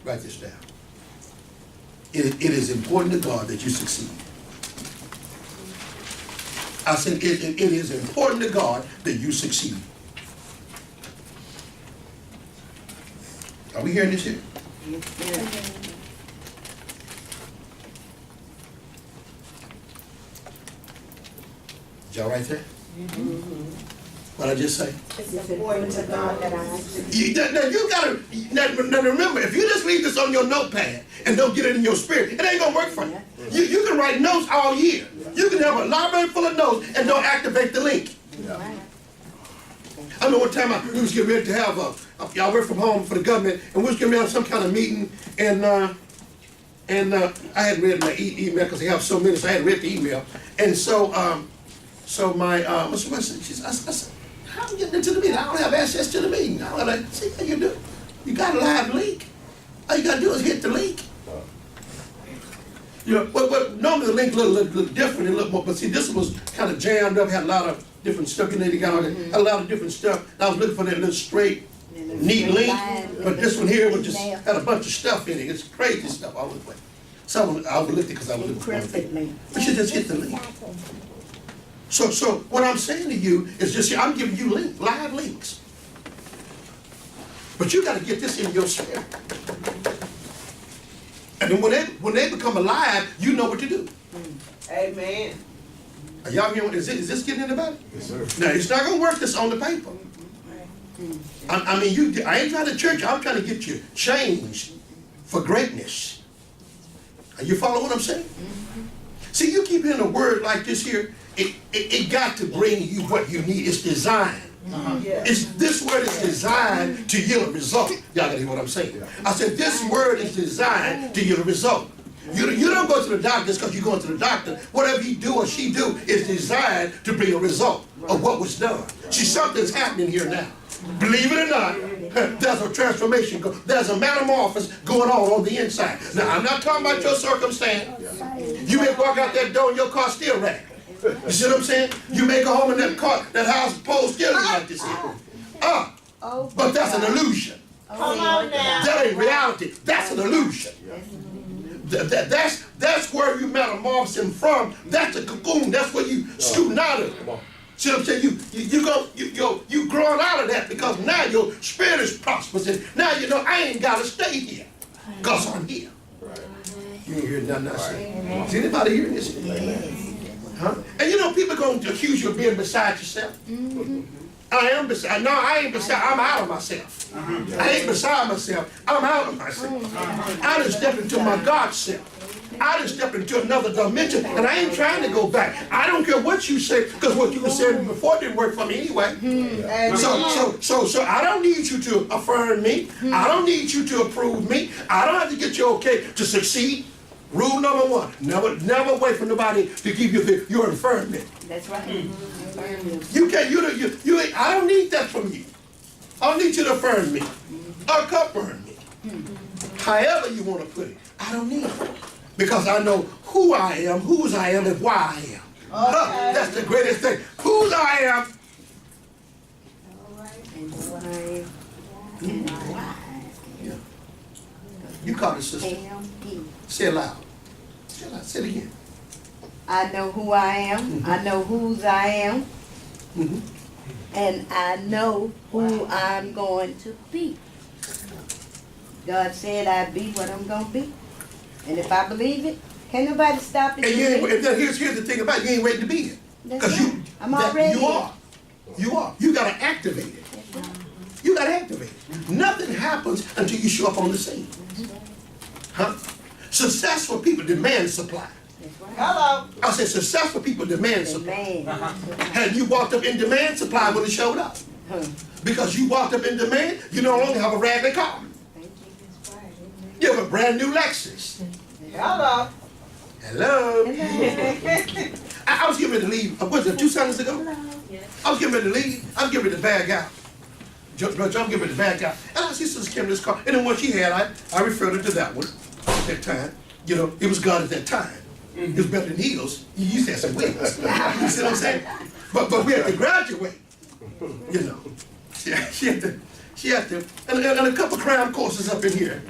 Write this down. It is important to God that you succeed. I said it is important to God that you succeed. Are we hearing this here? Y'all right there? What I just say? It's important to God that I succeed. Now remember, if you just leave this on your notepad and don't get it in your spirit, it ain't gonna work for you. You can write notes all year. You can have a library full of notes and don't activate the link. I know one time we was getting ready to have y'all work from home for the government, and we was getting ready to have some kind of meeting, and I hadn't read my email because they have so many, so I hadn't read the email, and so my I said, how am I getting into the meeting? I don't have access to the meeting. I was like, see how you do? You got a live link. All you gotta do is hit the link. You know, but normally the link look different, and look more, but see, this one was kind of jammed up, had a lot of different stuff in there. They got all that, had a lot of different stuff. And I was looking for that little straight, neat link, but this one here was just had a bunch of stuff in it. It's crazy stuff all the way. So I overlooked it because I was looking for one. But you just hit the link. So what I'm saying to you is just, I'm giving you live links. But you got to get this in your spirit. And then when they become alive, you know what to do. Amen. Are y'all hearing? Is this getting anybody? Yes, sir. Now, it's not going to work this on the paper. I mean, I ain't trying to church you. I'm trying to get you changed for greatness. Are you following what I'm saying? See, you keep hearing a word like this here, it got to bring you what you need. It's designed. This word is designed to yield a result. Y'all gotta hear what I'm saying. I said this word is designed to yield a result. You don't go to the doctor just because you're going to the doctor. Whatever you do or she do is designed to bring a result of what was done. See, something's happening here now. Believe it or not, there's a transformation. There's a metamorphosis going on the inside. Now, I'm not talking about your circumstance. You may walk out that door and your car still wrecked. You see what I'm saying? You may go home and that house pole still look like this here. But that's an illusion. Come on now. That ain't reality. That's an illusion. That's where you metamorphosing from. That's a cocoon. That's where you shooting out of. See what I'm saying? You growing out of that because now your spirit is prosperous. And now you know I ain't gotta stay here because I'm here. You ain't hearing nothing I say. Is anybody hearing this? Huh? And you know people going to accuse you of being beside yourself. I am beside. No, I ain't beside. I'm out of myself. I ain't beside myself. I'm out of myself. I done stepped into my God self. I done stepped into another dimension, and I ain't trying to go back. I don't care what you say, because what you were saying before didn't work for me anyway. So I don't need you to affirm me. I don't need you to approve me. I don't have to get you okay to succeed. Rule number one, never wait for nobody to give you your infirmity. That's right. You can't, I don't need that from you. I don't need you to affirm me or confirm me. However you want to put it, I don't need it. Because I know who I am, whose I am, and why I am. Okay. That's the greatest thing. Whose I am. And why? And why? Yeah. You call it, sister. M-E. Say it loud. Say it loud. Say it again. I know who I am. I know whose I am. Mm-hmm. And I know who I'm going to be. God said I'd be what I'm going to be. And if I believe it, can't nobody stop it. And here's the thing about it. You ain't waiting to be it. Because I'm already. you are. You are. You got to activate it. You got to activate it. Nothing happens until you show up on the scene. Huh? Successful people demand supply. Hello. I said successful people demand supply. Had you walked up in demand, supply would have showed up. Because you walked up in demand, you no longer have a raggedy car. You have a brand new Lexus. Hello. Hello. I was getting ready to leave. Was it 2 Sundays ago? I was getting ready to leave. I was getting ready to bag out. I'm getting ready to bag out. And I see Sister Kimberly's car. And then what she had, I referred her to that one at that time. You know, it was God at that time. It was better than heels. You used to have some wheels. You see what I'm saying? But we had to graduate. You know. She had to, and a couple crown courses up in here.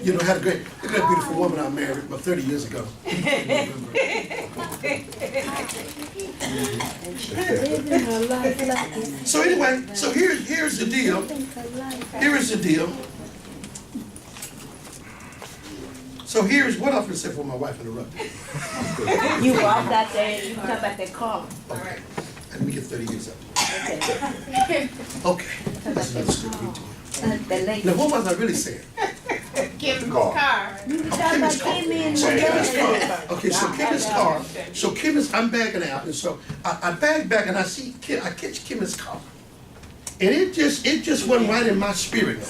You know, had a great, look at that beautiful woman I married about 30 years ago. So anyway, so here's the deal. Here is the deal. So here's what I'm going to say before my wife interrupted. You walked out there and you talk about that car. Okay. Let me get 30 years up. Okay. Okay. That's another scripture to you. The lady. Now, what was I really saying? Kim's car. You talking about Kimmy and So Kimmy's the car. Okay, so Kimmy's car. So Kimmy's, I'm bagging out, and so I bag back, and I catch Kimmy's car, and it just wasn't right in my spirit.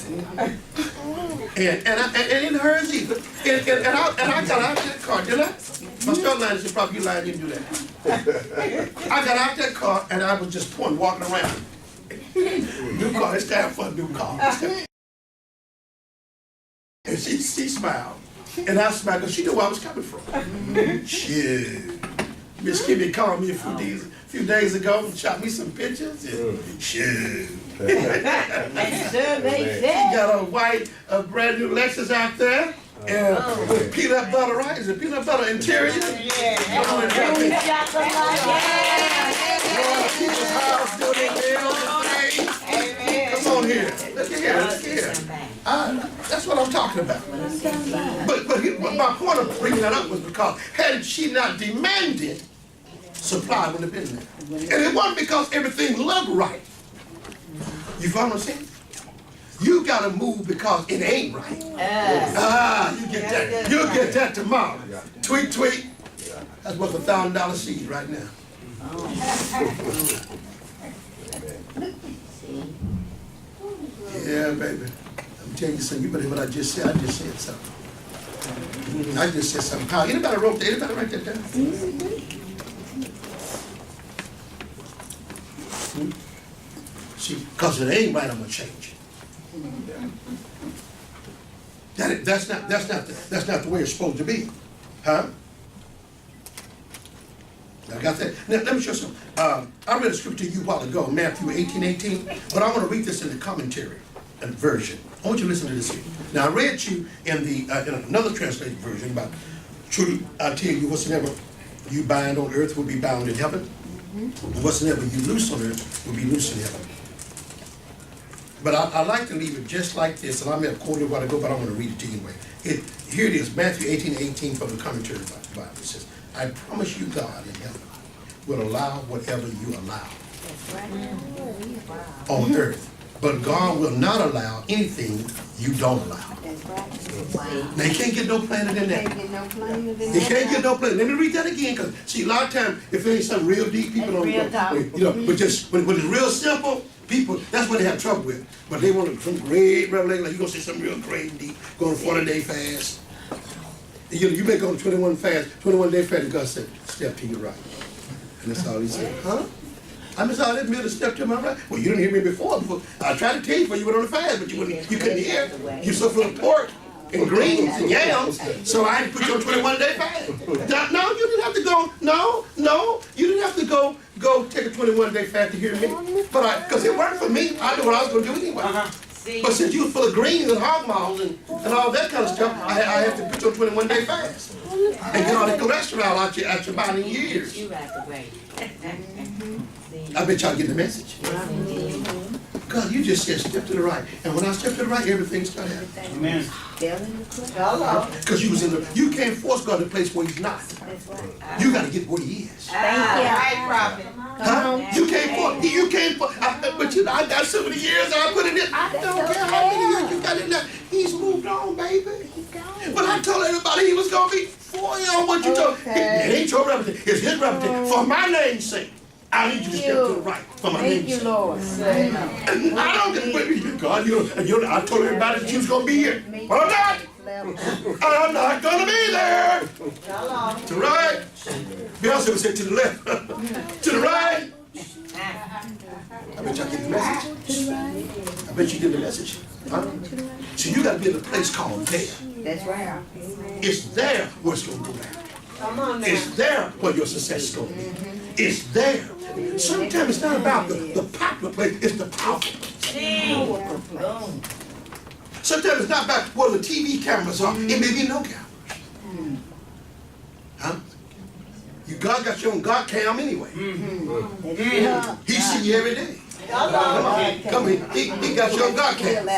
And in hers either. And I got out that car, didn't I? My start line is probably you lying, didn't do that. I got out that car, and I was just walking around. New car, it's time for a new car. And she smiled. And I smiled because she knew where I was coming from. Shit. Miss Kimmy called me a few days ago and shot me some pictures. And shit. She got a brand new Lexus out there. And with peanut butter, right? Is it peanut butter interior? Yeah. Come on, Come on here. Look here. That's what I'm talking about. But my point of bringing that up was because had she not demanded, supply would have been there. And it wasn't because everything looked right. You follow what I'm saying? You gotta move because it ain't right. You get that. You'll get that tomorrow. Tweet. That's worth $1,000 seed right now. Yeah, baby. I'm telling you something. You better hear what I just said. I just said something. I just said something. How? Anybody wrote that? Anybody write that down? See, because it ain't right, I'm gonna change it. That's not the way it's supposed to be, huh? I got that. Now let me show you something. I read a scripture to you a while ago, Matthew 18:18, but I want to read this in the commentary version. I want you to listen to this here. Now I read you in another translated version about truly I tell you whatsoever you bind on earth will be bound in heaven, and whatsoever you loose on earth will be loose in heaven. But I like to leave it just like this, and I may have quoted it a while ago, but I want to read it to you anyway. Here it is, Matthew 18:18 from the commentary Bible. It says, I promise you God in heaven will allow whatever you allow on earth. But God will not allow anything you don't allow. Now you can't get no planet in that. You can't get no planet. Let me read that again, because see, a lot of times, if it ain't something real deep, people don't know. But just when it's real simple, people, that's what they have trouble with. But they want some great revelation, like you're going to say something real great and deep, going 40-day fast. You may go on 21 day fast, and God said, step to your right. And that's all he said. Huh? I miss all that middle step to my right. Well, you didn't hear me before. I tried to tell you before you went on the fast, but you couldn't hear. You're so full of pork and greens and yams, so I had to put you on 21 day fast. No, you didn't have to go. No, you didn't have to go take a 21 day fast to hear me. But because it worked for me, I knew what I was going to do anyway. But since you were full of greens and hog maws and all that kind of stuff, I had to put you on 21 day fast and get all the cholesterol out your body in years. I bet y'all get the message. God, you just said step to the right. And when I step to the right, everything started happening. Amen. Because you can't force God to a place where he's not. You got to get where he is. Right, prophet. Huh? You can't force. But I got so many years I put in it. I don't care how many years you got in there. He's moved on, baby. But I told everybody he was going to be for you on what you told. It ain't your reputation. It's his reputation. For my name's sake. I need you to step to the right for my name's sake. Lord. I don't get God, I told everybody that you was going to be here. But I'm not. I'm not going to be there. To the right. Beyonce would say to the left. To the right. I bet y'all get the message. I bet you get the message. Huh? So you got to be in a place called there. That's right. It's there where it's going to go down. Come on now. It's there where your success is going to be. It's there. Sometimes it's not about the popular place, it's the powerful place. Sometimes it's not about where the TV cameras are, it may be no cameras. Huh? God got your own God cam anyway. He see you every day. Come here. He got your own God cam.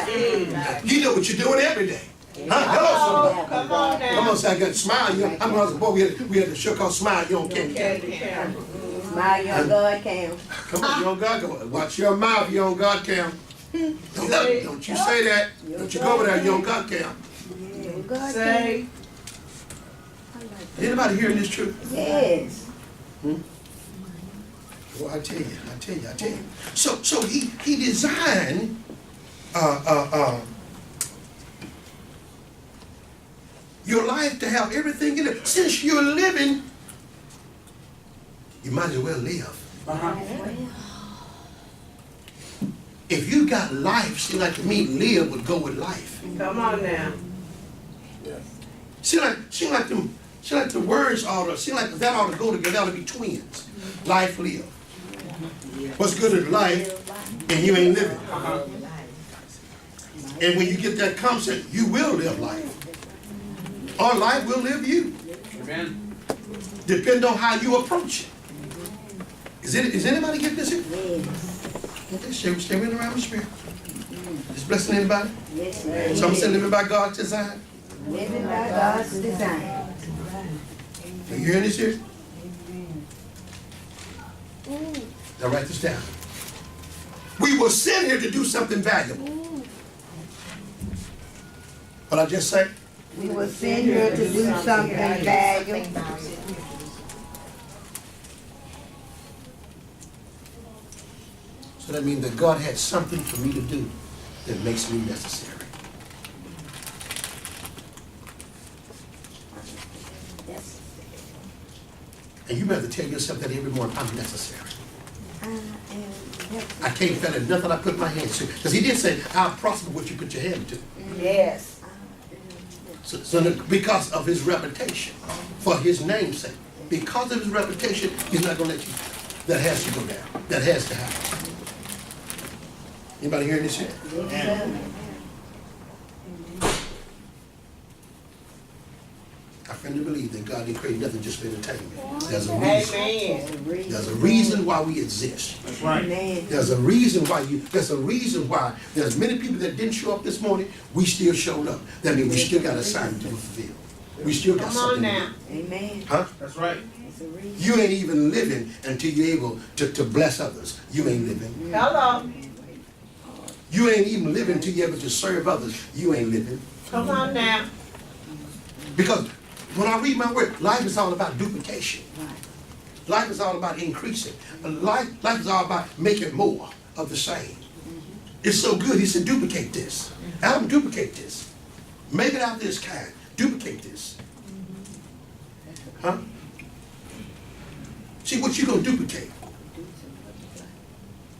He know what you're doing every day. Huh? Hello, somebody. Come on now. Come on, say I got to smile. I'm a husband boy. We had the show called Smile. You on cam. My young God cam. Come on, you on God cam. Watch your mouth. You on God cam. Don't you say that. Don't you go over there. You on God cam. Say. Anybody hearing this truth? Yes. Well, I tell you. So he designed your life to have everything in it. Since you're living, you might as well live. If you got life, seem like to me, live would go with life. Come on now. Seem like the words seem like that ought to go together. That ought to be twins. Life, live. What's good is life, and you ain't living. And when you get that concept, you will live life. Or life will live you. Amen. Depend on how you approach it. Is anybody getting this here? Okay, stay with around the spirit. Is blessing anybody? Yes, sir. Some say living by God's design. Living by God's design. Are you hearing this here? Now write this down. We were sent here to do something valuable. What I just say? We were sent here to do something valuable. So that means that God had something for me to do that makes me necessary. And you better tell yourself that every morning, I'm necessary. I can't fail at nothing I put my hands to. Because he did say, I'll prosper what you put your hand to. Yes. So because of his reputation, for his name's sake, because of his reputation, he's not going to let you. That has to go down. That has to happen. Anybody hearing this yet? I firmly believe that God didn't create nothing just for entertainment. There's a reason. Amen. There's a reason why we exist. That's right. There's a reason why there's many people that didn't show up this morning, we still showed up. That means we still got an assignment to fulfill. We still got something to do. Amen. Huh? That's right. You ain't even living until you're able to bless others. You ain't living. Hello. You ain't even living until you're able to serve others. You ain't living. Come on now. Because when I read my word, life is all about duplication. Life is all about increasing. Life is all about making more of the same. It's so good, he said, duplicate this. Adam, duplicate this. Make it out this kind. Duplicate this. Huh? See, what you going to duplicate?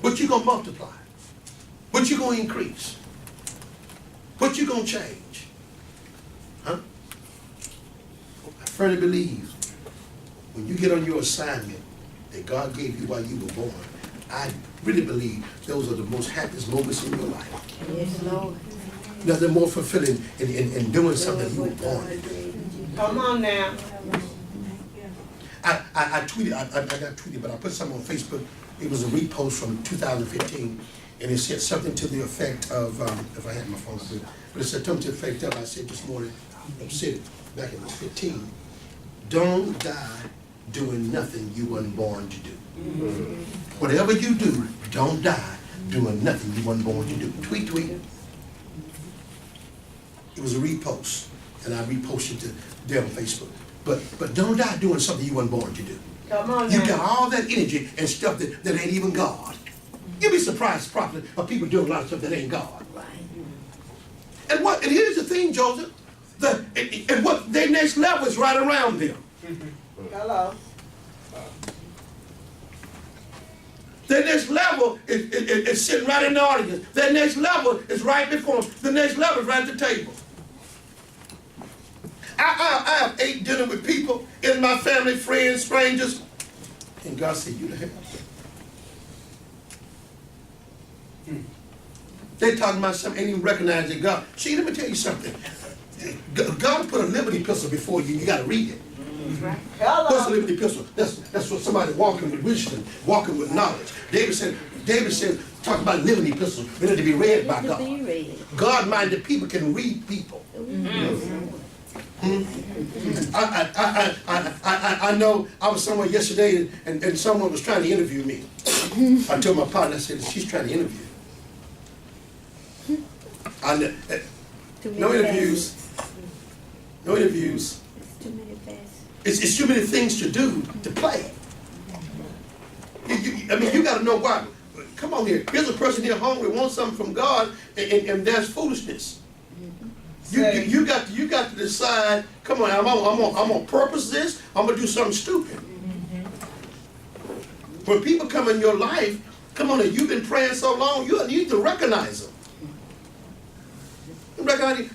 What you going to multiply? What you going to increase? What you going to change? Huh? I firmly believe when you get on your assignment that God gave you while you were born, I really believe those are the most happiest moments in your life. Yes, Lord. Nothing more fulfilling in doing something you were born to do. Come on now. I tweeted, I got tweeted, but I put something on Facebook. It was a repost from 2015, and it said something to the effect of, if I had my phone, but it said something to the effect of, I said this morning, I said it back in 15, don't die doing nothing you weren't born to do. Whatever you do, don't die doing nothing you weren't born to do. Tweet, tweet. It was a repost, and I reposted it there on Facebook. But don't die doing something you weren't born to do. Come on You now. got all that energy and stuff that ain't even God. You'll be surprised, Prophet, of people doing a lot of stuff that ain't God. And here's the thing, Joseph. And what their next level is right around them. Hello. Their next level is sitting right in the audience. Their next level is right before them. The next level is right at the table. I have ate dinner with people in my family, friends, strangers, and God said, you the hell. They talking about something, ain't even recognizing God. See, let me tell you something. God put a liberty pistol before you, you got to read it. What's a Hello. liberty pistol? That's what somebody walking with wisdom, walking with knowledge. David said, talk about liberty pistols, they need to be read by God. God-minded people can read people. I know I was somewhere yesterday and someone was trying to interview me. I told my partner, I said, she's trying to interview. No interviews. No interviews. It's too many things to do to play. You got to know why. Come on here. Here's a person here hungry, wants something from God, and there's foolishness. You got to decide. Come on, I'm gonna purpose this. I'm gonna do something stupid. When people come in your life, come on, you've been praying so long, you need to recognize them.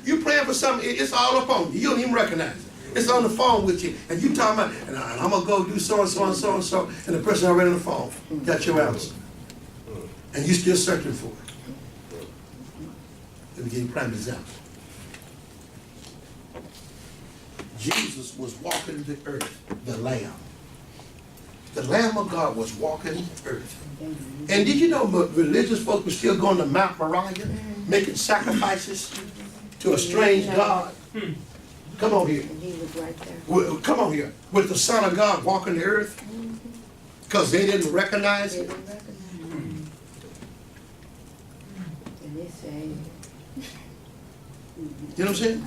You praying for something, it's all up on you. You don't even recognize it. It's on the phone with you, and you talking about, and I'm gonna go do so and so and so and so, and the person already on the phone got your answer, and you still searching for it. Let me give you a prime example. Jesus was walking the earth, the Lamb. The Lamb of God was walking the earth. And did you know religious folks were still going to Mount Moriah, making sacrifices to a strange God? Come on here. And he was right there. Come on here. With the Son of God walking the earth? Because they didn't recognize They it? didn't recognize him. And they say, You know what I'm saying?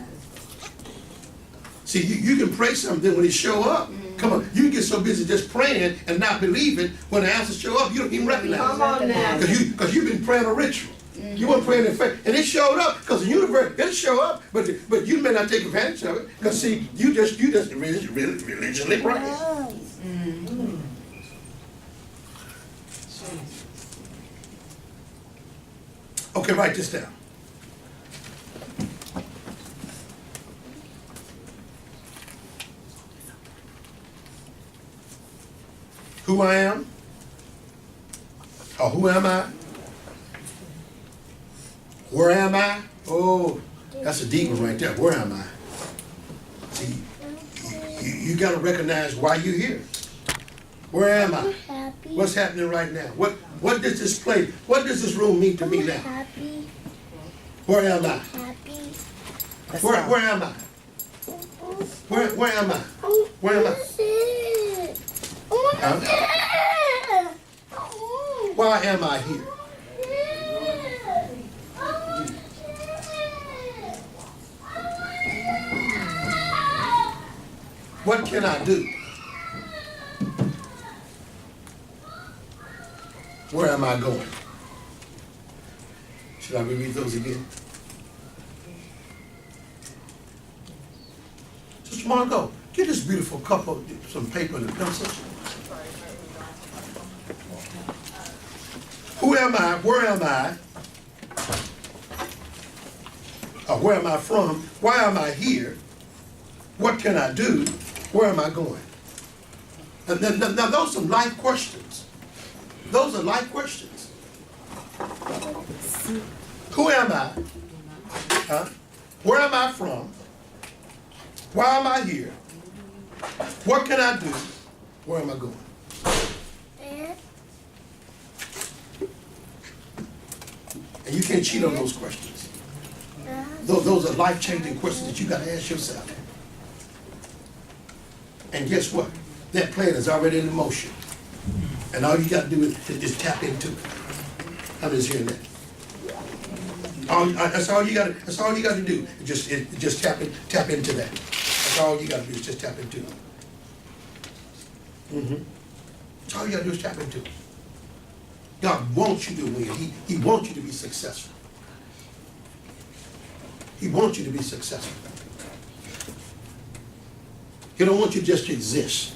See, you can pray something when it show up. Come on, you get so busy just praying and not believing. When the answers show up, you don't even recognize Come it. on now. Because you've been praying a ritual. You weren't praying in faith. And it showed up because the universe, it'll show up, but you may not take advantage of it. Because see, you just religiously pray. Okay, write this down. Who I am? Or who am I? Where am I? Oh, that's a deep one right there. Where am I? See, you got to recognize why you're here. Where am I? What's happening right now? What does this place, what does this room mean to me now? Where am I? Where am I? Where am I? Where am I? Huh? Why am I here? What can I do? Where am I going? Should I reread those again? Sister Marco, Get this beautiful couple some paper and a pencil. Who am I? Where am I? Where am I from? Why am I here? What can I do? Where am I going? Now those are some life questions. Those are life questions. Who am I? Huh? Where am I from? Why am I here? What can I do? Where am I going? And you can't cheat on those questions. Those are life-changing questions that you got to ask yourself. And guess what? That plan is already in motion. And all you got to do is just tap into it. I'm just hearing that. That's all you got to do. Just tap into that. That's all you got to do is just tap into it. That's all you got to do is tap into it. God wants you to win. He wants you to be successful. He wants you to be successful. He don't want you just to exist.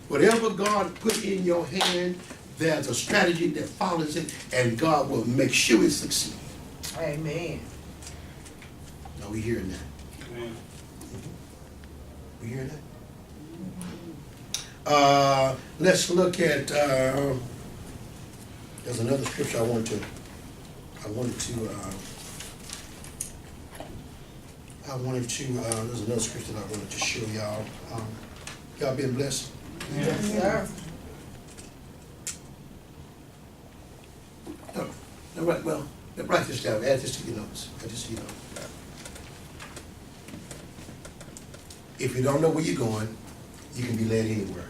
Whatever God put in your hand, there's a strategy that follows it, and God will make sure it succeeds. Amen. Are we hearing that? Amen. We hearing that? Let's look at. There's another scripture I wanted to. There's another scripture that I wanted to show y'all. Y'all been blessed? Yes, sir. No, right, well, write this down. Add this to your notes. If you don't know where you're going, you can be led anywhere.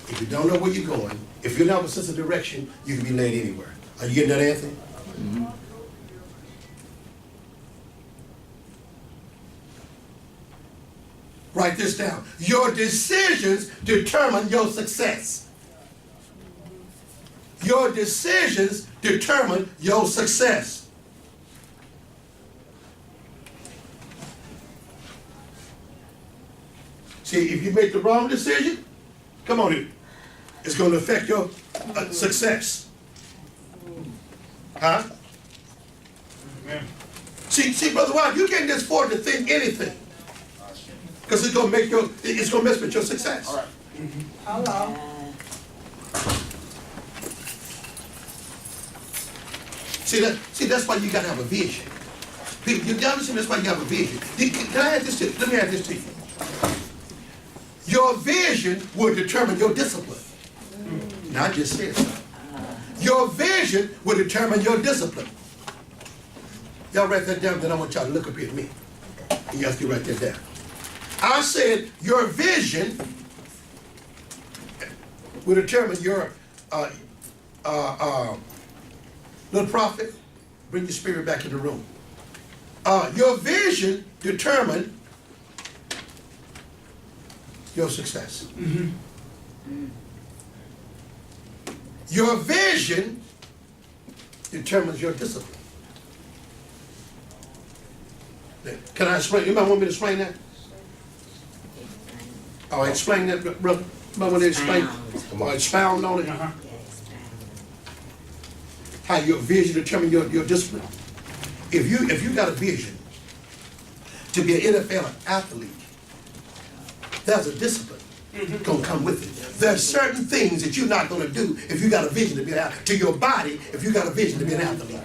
If you don't know where you're going, if you don't have a sense of direction, you can be led anywhere. Are you getting that, Anthony? Mm-hmm. Write this down. Your decisions determine your success. Your decisions determine your success. See, if you make the wrong decision, come on here, it's going to affect your success. Huh? Amen. See, Brother Wild, you can't just afford to think anything. Because it's going to mess with your success. All right. Hello. See, that's why you got to have a vision. People, you understand that's why you have a vision. Can I add this to you? Let me add this to you. Your vision will determine your discipline. Now, I just said so. Your vision will determine your discipline. Y'all write that down, then I want y'all to look up here at me. And y'all can write that down. I said your vision will determine your little prophet, bring your spirit back in the room. Your vision determine your success. Mm-hmm. Your vision determines your discipline. Can I explain? Anybody want me to explain that? Oh, explain that, brother. Anybody want to explain? Expound on it. Uh-huh. How your vision determines your discipline. If you got a vision to be an NFL athlete, there's a discipline gonna come with it. There's certain things that you're not gonna do if you got a vision to be an athlete. To your body, if you got a vision to be an athlete.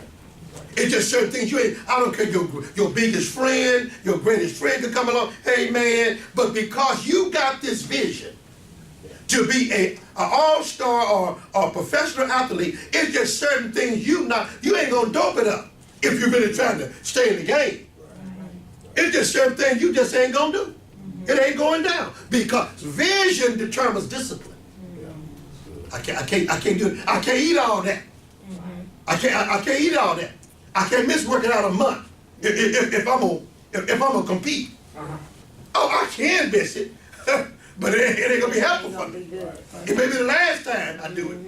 It's just certain things you ain't. I don't care your biggest friend, your greatest friend could come along. Hey man, but because you got this vision to be an all-star or professional athlete, it's just certain things you ain't gonna dope it up if you're really trying to stay in the game. It's just certain things you just ain't gonna do. It ain't going down because vision determines discipline. I can't do it. I can't eat all that. I can't eat all that. I can't miss working out a month if I'm gonna compete. Oh, I can miss it, but it ain't gonna be helpful for me. It may be the last time I do it.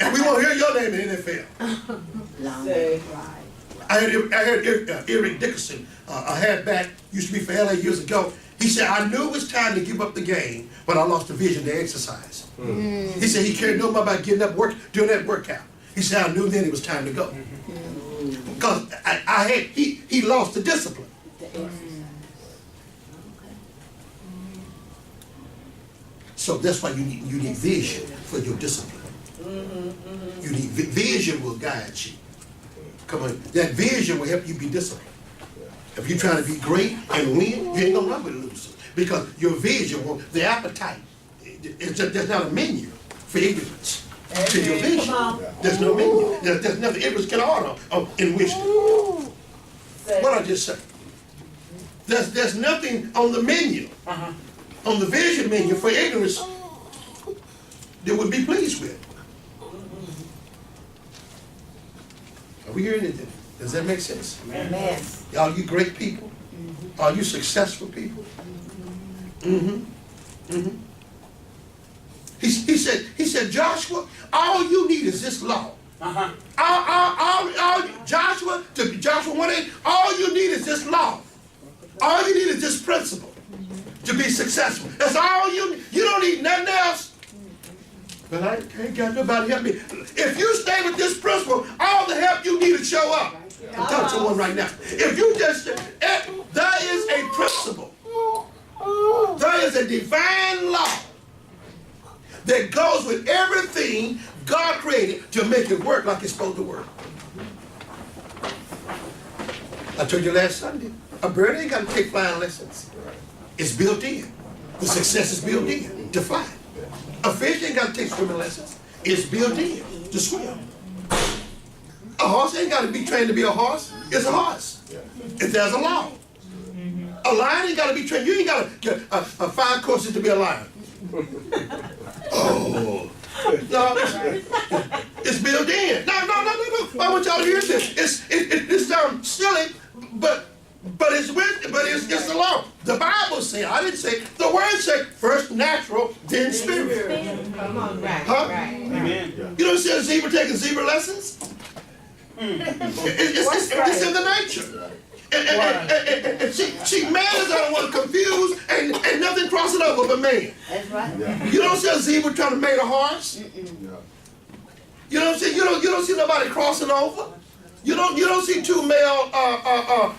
And we won't hear your name in the NFL. Say. I heard Eric Dickerson, a halfback, used to be for LA years ago. He said, I knew it was time to give up the game, but I lost the vision to exercise. He said he cared no more about getting up, doing that workout. He said, I knew then it was time to go. Because he lost the discipline. So that's why you need vision for your discipline. You need vision will guide you. Come on, that vision will help you be disciplined. If you're trying to be great and win, you ain't gonna run with losers because your vision will, the appetite. There's not a menu for ignorance to your vision. There's no menu. There's nothing ignorance can order in wisdom. What I just said. There's nothing on the menu, on the vision menu for ignorance that would be pleased with. Are we hearing it? Does that make sense? Amen. All you great people, all you successful people. He said, Joshua, all you need is this law. Joshua 1:8, all you need is this law. All you need is this principle to be successful. That's all you need. You don't need nothing else. But I ain't got nobody help me. If you stay with this principle, all the help you need to show up. I'm telling someone right now. If you just, there is a principle. There is a divine law that goes with everything God created to make it work like it's supposed to work. I told you last Sunday, a bird ain't got to take flying lessons. It's built in. The success is built in to fly. A fish ain't got to take swimming lessons. It's built in to swim. A horse ain't got to be trained to be a horse. It's a horse. If there's a law. A lion ain't got to be trained. You ain't got to get 5 courses to be a lion. Oh. No, it's built in. No. I want y'all to hear this. It sounds silly, but it's the law. The Bible says, I didn't say, the word said first natural, then spirit. Come on, right. Amen. You don't see a zebra taking zebra lessons? It's in the nature. And see, man is the one confused and nothing crossing over but man. That's right. You don't see a zebra trying to mate a horse. You don't see nobody crossing over. You don't see 2 male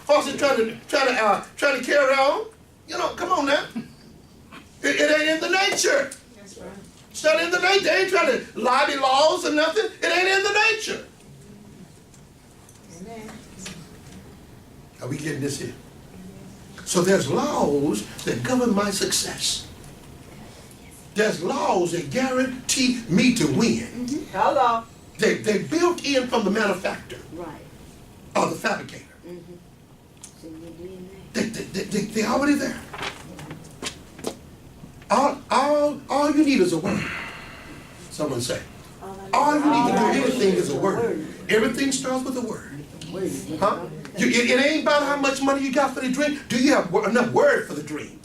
horses trying to carry on. Come on now. It ain't in the nature. That's right. It's not in the nature. They ain't trying to lobby laws or nothing. It ain't in the nature. Amen. Are we getting this here? So there's laws that govern my success. There's laws that guarantee me to win. Hello. They built in from the manufacturer Right. or the fabricator. So you're doing They're already there. All you need is a word. Someone say. All you need to do anything is a word. Everything starts with a word. Huh? It ain't about how much money you got for the dream. Do you have enough word for the dream?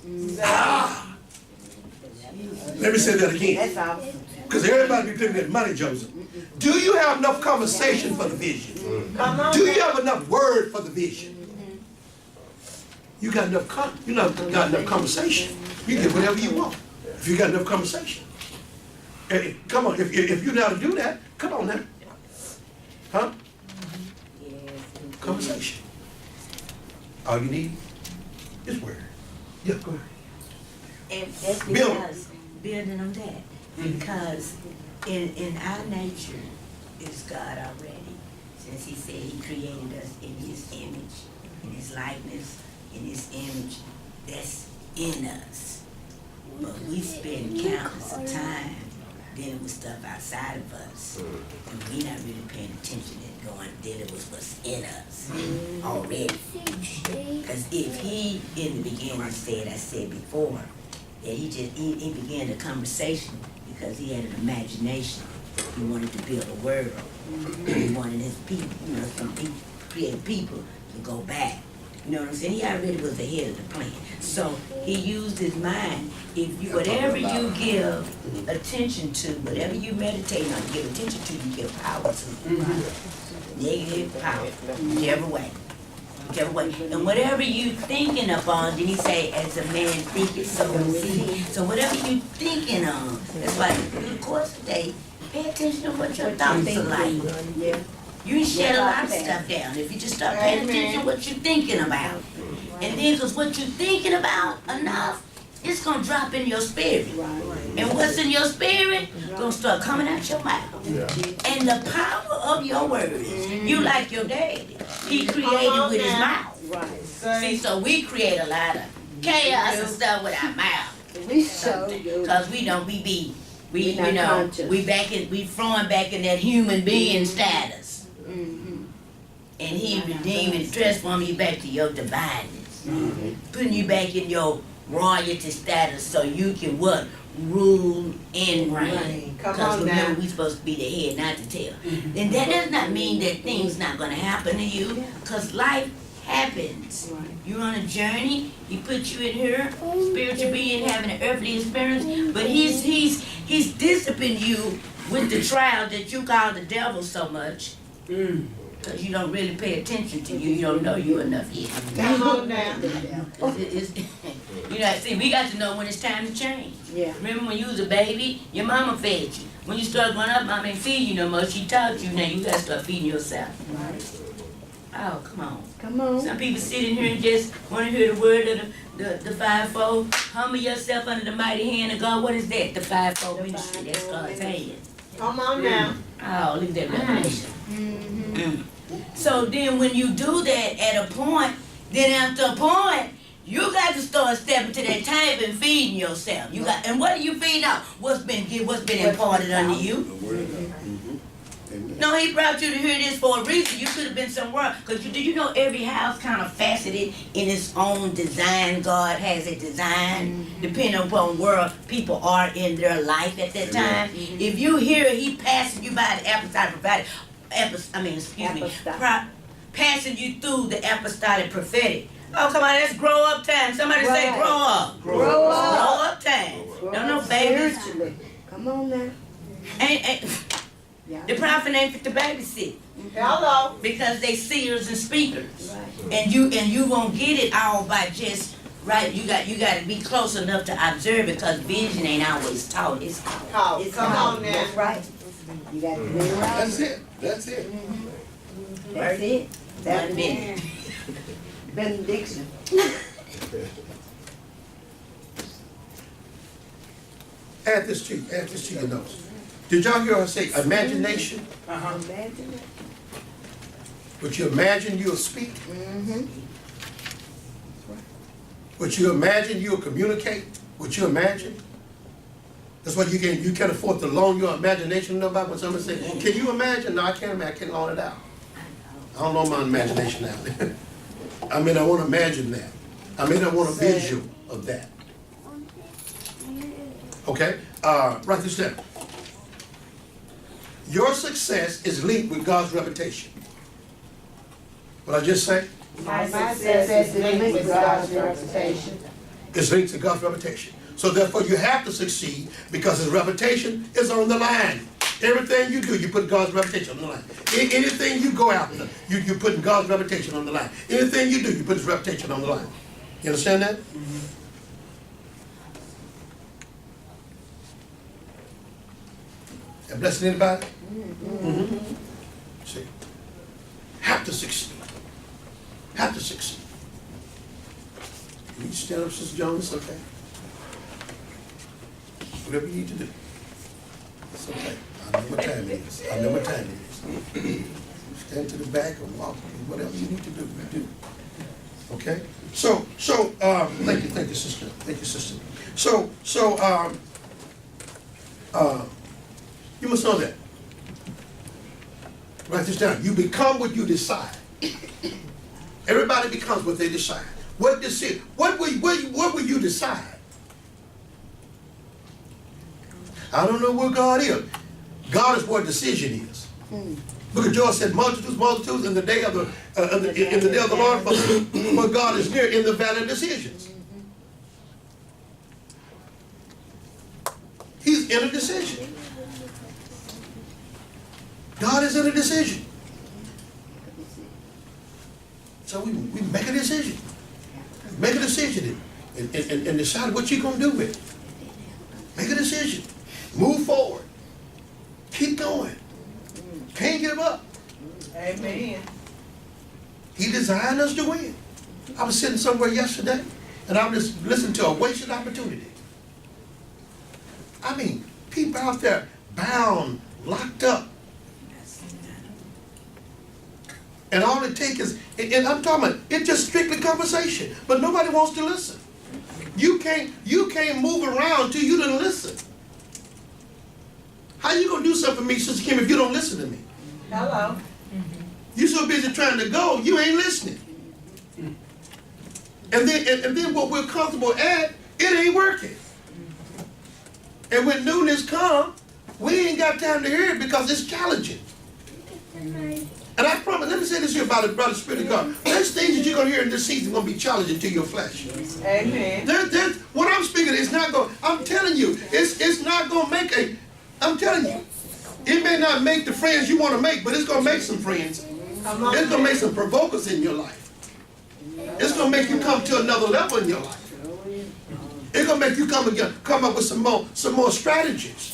Let me say that again. That's awesome. Because everybody be putting that money, Joseph. Do you have enough conversation for the vision? Come on. Do you have enough word for the vision? You got enough conversation. You get whatever you want. If you got enough conversation. Hey, come on, if you know how to do that, come on now. Huh? Conversation. All you need is word. Yeah, go ahead. And that's because, building on that, because in our nature is God already. Since he said he created us in his image, in his likeness, in his image, that's in us. But we spend countless of time dealing with stuff outside of us. And we not really paying attention and going, dealing with what's in us already. Because if he, in the beginning said, I said before, that he began the conversation because he had an imagination. He wanted to build a world. He wanted his people, some creative people to go back You know what I'm saying? He already was ahead of the plan. So he used his mind. If you, whatever you give attention to, whatever you meditate on, give attention to, you give power to. Negative power, whichever way. Whichever way. And whatever you thinking upon, then he say, as a man thinketh, so is he. So whatever you thinking on, that's why through the course of the day, pay attention to what your thoughts are like. Yeah. You can shed a lot of stuff down if you just start paying attention to what you're thinking about. And then, because what you're thinking about enough, it's going to drop in your spirit. And what's in your spirit, going to start coming out your mouth. And the power of your words, you like your daddy. He created with his mouth. See, so we create a lot of chaos and stuff with our mouth. We so do. Because we throwing back in that human being status. And he redeemed and transformed you back to your divineness. Putting you back in your royalty status so you can what? Rule and reign. Because remember, we're supposed to be the head, not the tail. And that does not mean that things not going to happen to you. Because life happens. You're on a journey. He put you in here, spiritual being, having an earthly experience. But he's disciplining you with the trial that you call the devil so much. Because you don't really pay attention to you. You don't know you enough yet. Come on now. You know, see, we got to know when it's time to change. Yeah. Remember when you was a baby, your mama fed you. When you start growing up, mama ain't feed you no more. She taught you. Now you got to start feeding yourself. Oh, come on. Come on. Some people sit in here and just want to hear the word of the fivefold. Humble yourself under the mighty hand of God. What is that? The fivefold ministry. That's God's hand. Come on now. Oh, look at that revelation. So then when you do that at a point, then after a point, you got to start stepping to that table and feeding yourself. You got, and what are you feeding out? What's been imparted unto you? No, he brought you to hear this for a reason. You could have been somewhere. Because do you know every house kind of faceted in its own design? God has a design depending upon where people are in their life at that time. If you hear he passing you by the apostolic prophetic, passing you through the apostolic prophetic. Oh, come on, that's grow up time. Somebody say grow up. Grow up. Grow up time. No babies. Spiritually. Come on now. The prophet ain't fit to babysit. Hello. Because they seers and speakers. Right. And you won't get it all by just right. You got to be close enough to observe it because vision ain't always taught. It's Come on now. That's right. You got to be around. That's it. That's it. That's it. That's 1 minute. benediction. Add this to your notes. Did y'all hear her say imagination? Imagine it. What you imagine, you'll speak. What you imagine, you'll communicate. What you imagine. That's why you can't afford to loan your imagination to nobody. When somebody say, can you imagine? No, I can't imagine. I can't loan it out. I don't know my imagination out there. I mean, I want to imagine that. I mean, I want a visual of that. Okay? Write this down. Your success is linked with God's reputation. What I just say? My success is linked with God's reputation. It's linked to God's reputation. So therefore you have to succeed because his reputation is on the line. Everything you do, you put God's reputation on the line. Anything you go after, you put God's reputation on the line. Anything you do, you put his reputation on the line. You understand that? That blessing anybody? See? Have to succeed. Have to succeed. You need to stand up, Sister Jones, okay? Whatever you need to do. It's okay. I know what time it is. I know what time it is. Stand to the back or walk, whatever you need to do, you do. Okay? So, thank you, sister. Thank you, sister. So, you must know that. Write this down. You become what you decide. Everybody becomes what they decide. What will you decide? I don't know where God is. God is where decision is. Book of Joel said, multitudes in the day of the in the day of the Lord, but God is near in the valley of decisions. He's in a decision. God is in a decision. So we make a decision. Make a decision and decide what you're going to do with it. Make a decision. Move forward. Keep going. Can't give up. Amen. He designed us to win. I was sitting somewhere yesterday and I was just listening to a wasted opportunity. I mean, people out there bound, locked up. And all it takes is, and I'm talking about, it's just strictly conversation. But nobody wants to listen. You can't move around till you didn't listen. How you gonna do something for me, Sister Kim, if you don't listen to me? Hello. You so busy trying to go, you ain't listening. And then what we're comfortable at, it ain't working. And when newness come, we ain't got time to hear it because it's challenging. And I promise, let me say this here about the Spirit of God. There's things that you're going to hear in this season going to be challenging to your flesh. Amen. What I'm speaking is not going, I'm telling you, it's not going to make I'm telling you, it may not make the friends you want to make, but it's going to make some friends. It's going to make some provokers in your life. It's going to make you come to another level in your life. It's going to make you come up with some more strategies.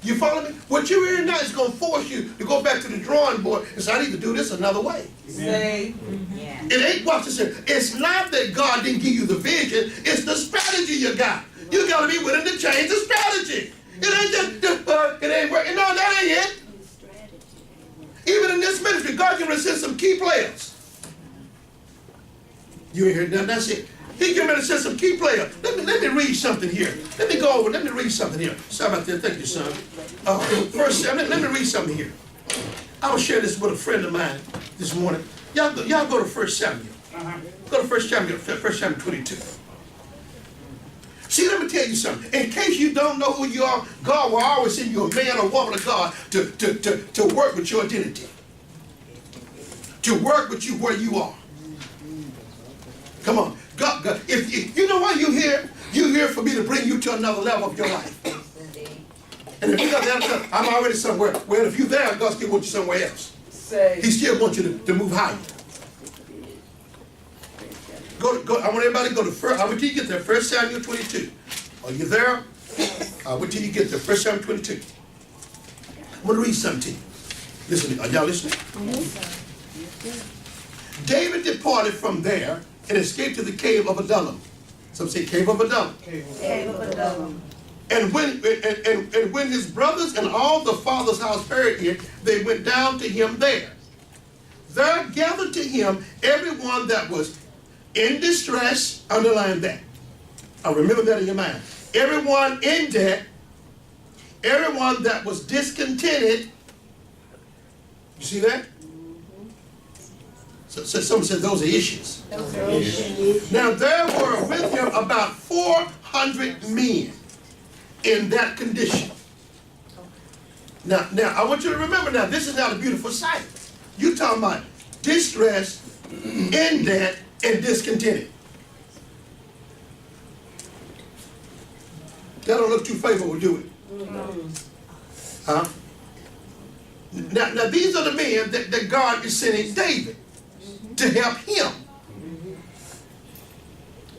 You follow me? What you're hearing now is going to force you to go back to the drawing board and say, I need to do this another way. Say. Yeah. It ain't what you say. It's not that God didn't give you the vision. It's the strategy you got. You got to be willing to change the strategy. It ain't just, it ain't working. No, that ain't it. Even in this ministry, God can send some key players. You ain't heard nothing. That's it. He can send some key players. Let me read something here. Let me read something here. Sorry about that. Thank you, son. First, let me read something here. I was sharing this with a friend of mine this morning. Y'all go to 1 Samuel. Go to 1 Samuel 22. See, let me tell you something. In case you don't know who you are, God will always send you a man or woman of God to work with your identity. To work with you where you are. Come on. God, if you know why you're here for me to bring you to another level of your life. And if you got that, I'm already somewhere. Well, if you're there, God still wants you somewhere else. Say. He still wants you to move higher. Go. I want everybody to go to I want you to get there. 1 Samuel 22. Are you there? I want you to get there. 1 Samuel 22. I'm going to read something to you. Listen, are y'all listening? David departed from there and escaped to the cave of Adullam. Some say cave of Adullam. Cave of Adullam. And when his brothers and all the father's house heard it, they went down to him there. There gathered to him everyone that was in distress. Underline that. Remember that in your mind. Everyone in debt, everyone that was discontented. You see that? So someone said those are issues. Now there were with him about 400 men in that condition. Now I want you to remember now, this is not a beautiful sight. You're talking about distress, in debt, and discontented. That don't look too favorable, do it? Huh? Now these are the men that God is sending David to help him.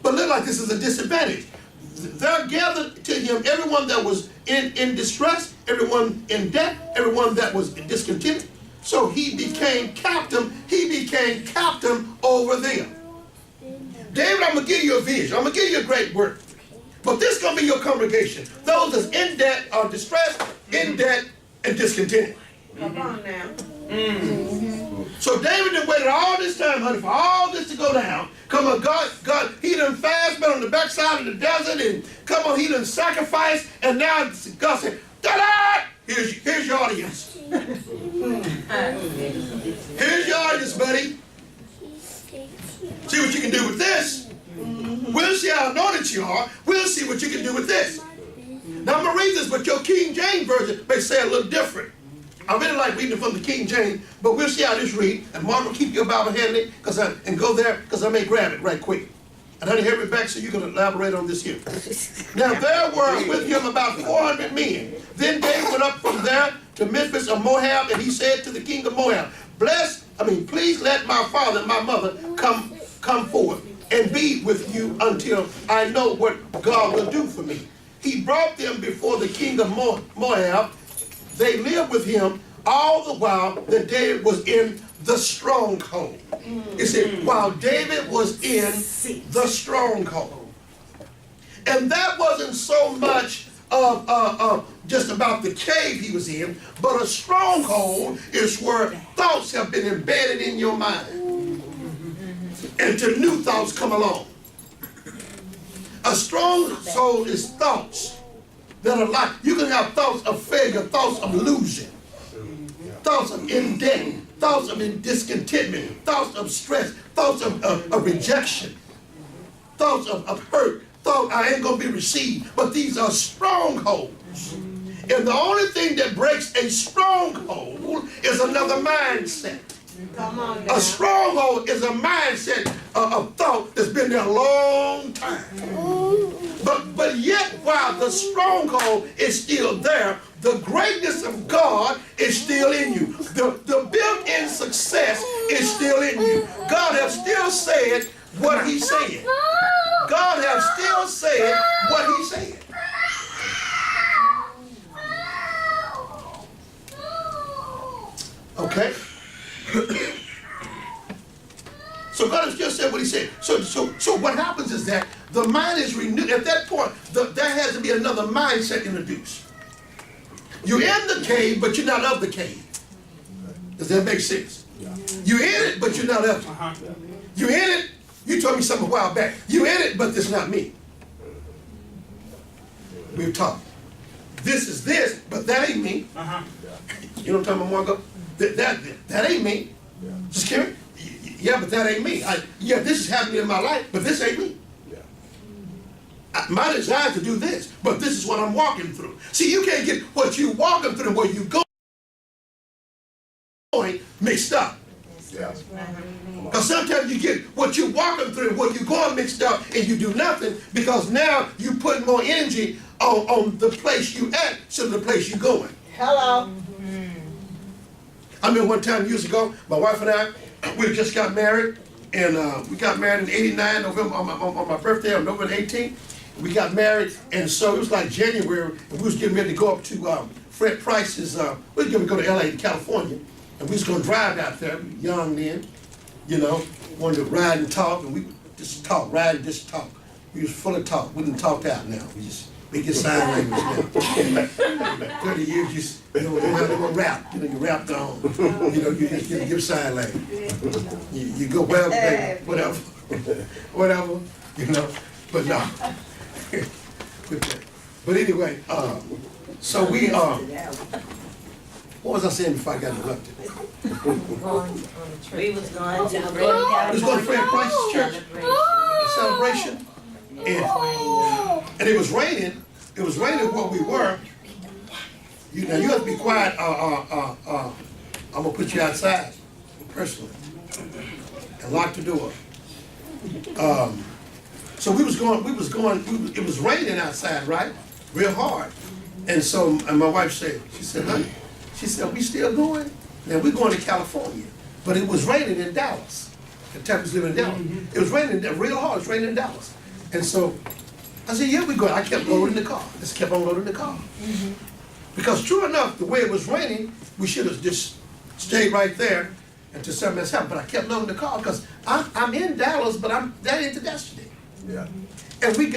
But look like this is a disadvantage. There gathered to him everyone that was in distress, everyone in debt, everyone that was discontented. So he became captain. He became captain over them. David, I'm going to give you a vision. I'm going to give you a great work. But this is going to be your congregation. Those that's in debt are distressed, in debt, and discontented. Come on now. So David done waited all this time, honey, for all this to go down. Come on, God, he done fast, been on the backside of the desert, and come on, he done sacrificed, and now God said, ta-da! Here's your audience. Here's your audience, buddy. See what you can do with this. We'll see how anointed you are. We'll see what you can do with this. Now I'm going to read this, but your King James Version may say a little different. I really like reading from the King James, but we'll see how this reads. And Mark will keep your Bible handy and go there because I may grab it right quick. And honey, have it back so you can elaborate on this here. Now there were with him about 400 men. Then David went up from there to Memphis of Moab, and he said to the king of Moab, please let my father and my mother come forth and be with you until I know what God will do for me. He brought them before the king of Moab. They lived with him all the while that David was in the stronghold. It said, while David was in the stronghold. And that wasn't so much of just about the cave he was in, but a stronghold is where thoughts have been embedded in your mind. And till new thoughts come along. A stronghold is thoughts that are like, you can have thoughts of failure, thoughts of losing, thoughts of in debt, thoughts of discontentment, thoughts of stress, thoughts of rejection, thoughts of hurt, thoughts I ain't gonna be received. But these are strongholds. And the only thing that breaks a stronghold is another mindset. A stronghold is a mindset of thought that's been there a long time. But yet, while the stronghold is still there, the greatness of God is still in you. The built-in success is still in you. God has still said what he said. God has still said what he said. Okay? So God has just said what he said. So what happens is that the mind is renewed. At that point, there has to be another mindset introduced. You're in the cave, but you're not of the cave. Does that make sense? You're in it, but you're not of it. You're in it. You told me something a while back. You're in it, but this is not me. We've talked. This is this, but that ain't me. You know what I'm talking about, Margo? That ain't me. Just kidding. Yeah, but that ain't me. Yeah, this is happening in my life, but this ain't me. My desire to do this, but this is what I'm walking through. See, you can't get what you're walking through and where you're going mixed up. Because sometimes you get what you're walking through and where you're going mixed up and you do nothing because now you put more energy on the place you at instead of the place you're going. Hello. I remember one time years ago, my wife and I, we just got married, and we got married in '89, November, on my birthday on November 18th. We got married, and so it was like January, and we was getting ready to go up to Fred Price's, we was going to go to LA to California, and we was going to drive out there, young then, you know, wanted to ride and talk, and we just talk, ride and just talk. We was full of talk. We didn't talk out now. We get sign language now. 30 years, you know how they gonna rap. You know, you rapped on. You know, you just give sign language. You go well, baby, whatever, whatever. You know, but no. But anyway, so we what was I saying before I got interrupted? We was going to We was going to Fred Price's church celebration. And it was raining. It was raining where we were. You have to be quiet. I'm gonna put you outside personally and lock the door. So it was raining outside, right? Real hard. And so, and my wife said, honey, we still going? Now we're going to California. But it was raining in Dallas. Kentucky's living in Dallas. It was raining real hard. It was raining in Dallas. And so I said, yeah, we go. I kept loading the car. Just kept on loading the car. Because true enough, the way it was raining, we should have just stayed right there until something else happened. But I kept loading the car because I'm in Dallas, but that ain't the destiny. Yeah. And we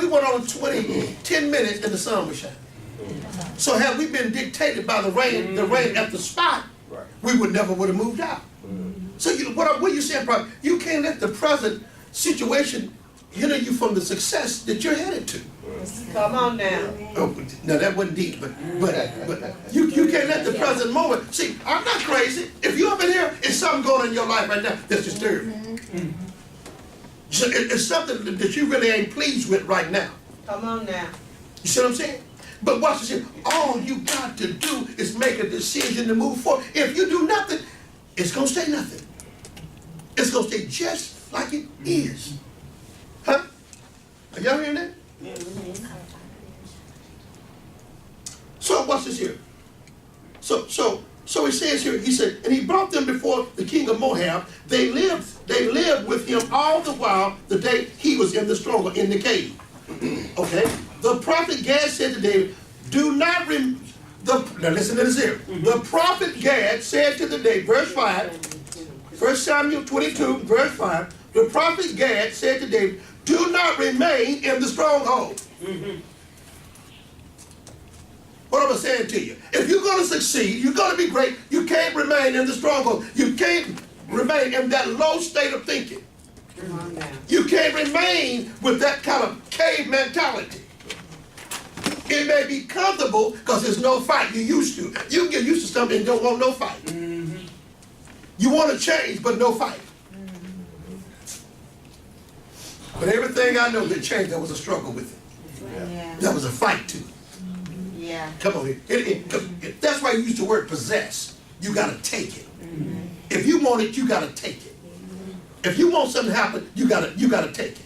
went on 10 minutes and the sun was shining. So had we been dictated by the rain at the spot, we would have moved out. So what you saying, Prophet? You can't let the present situation hinder you from the success that you're headed to. Come on now. Oh, now that wasn't deep, but you can't let the present moment. See, I'm not crazy. If you up in here, it's something going on in your life right now that's disturbing. So it's something that you really ain't pleased with right now. Come on now. You see what I'm saying? But watch this here. All you got to do is make a decision to move forward. If you do nothing, it's going to stay nothing. It's going to stay just like it is. Huh? Are y'all hearing that? So watch this here. So he says here, he said, and he brought them before the king of Moab. They lived with him all the while the day he was in the stronghold, in the cave. Okay? The prophet Gad said to David, now listen to this here. The prophet Gad said to David, verse 5, 1 Samuel 22, verse 5, the prophet Gad said to David, do not remain in the stronghold. What am I saying to you? If you're going to succeed, you're going to be great, you can't remain in the stronghold. You can't remain in that low state of thinking. You can't remain with that kind of cave mentality. It may be comfortable because there's no fight you're used to. You can get used to something and don't want no fight. You want to change, but no fight. But everything I know that changed, there was a struggle with it. There was a fight too. Yeah. Come on here. That's why you use the word possess. You got to take it. If you want it, you got to take it. If you want something to happen, you got to take it.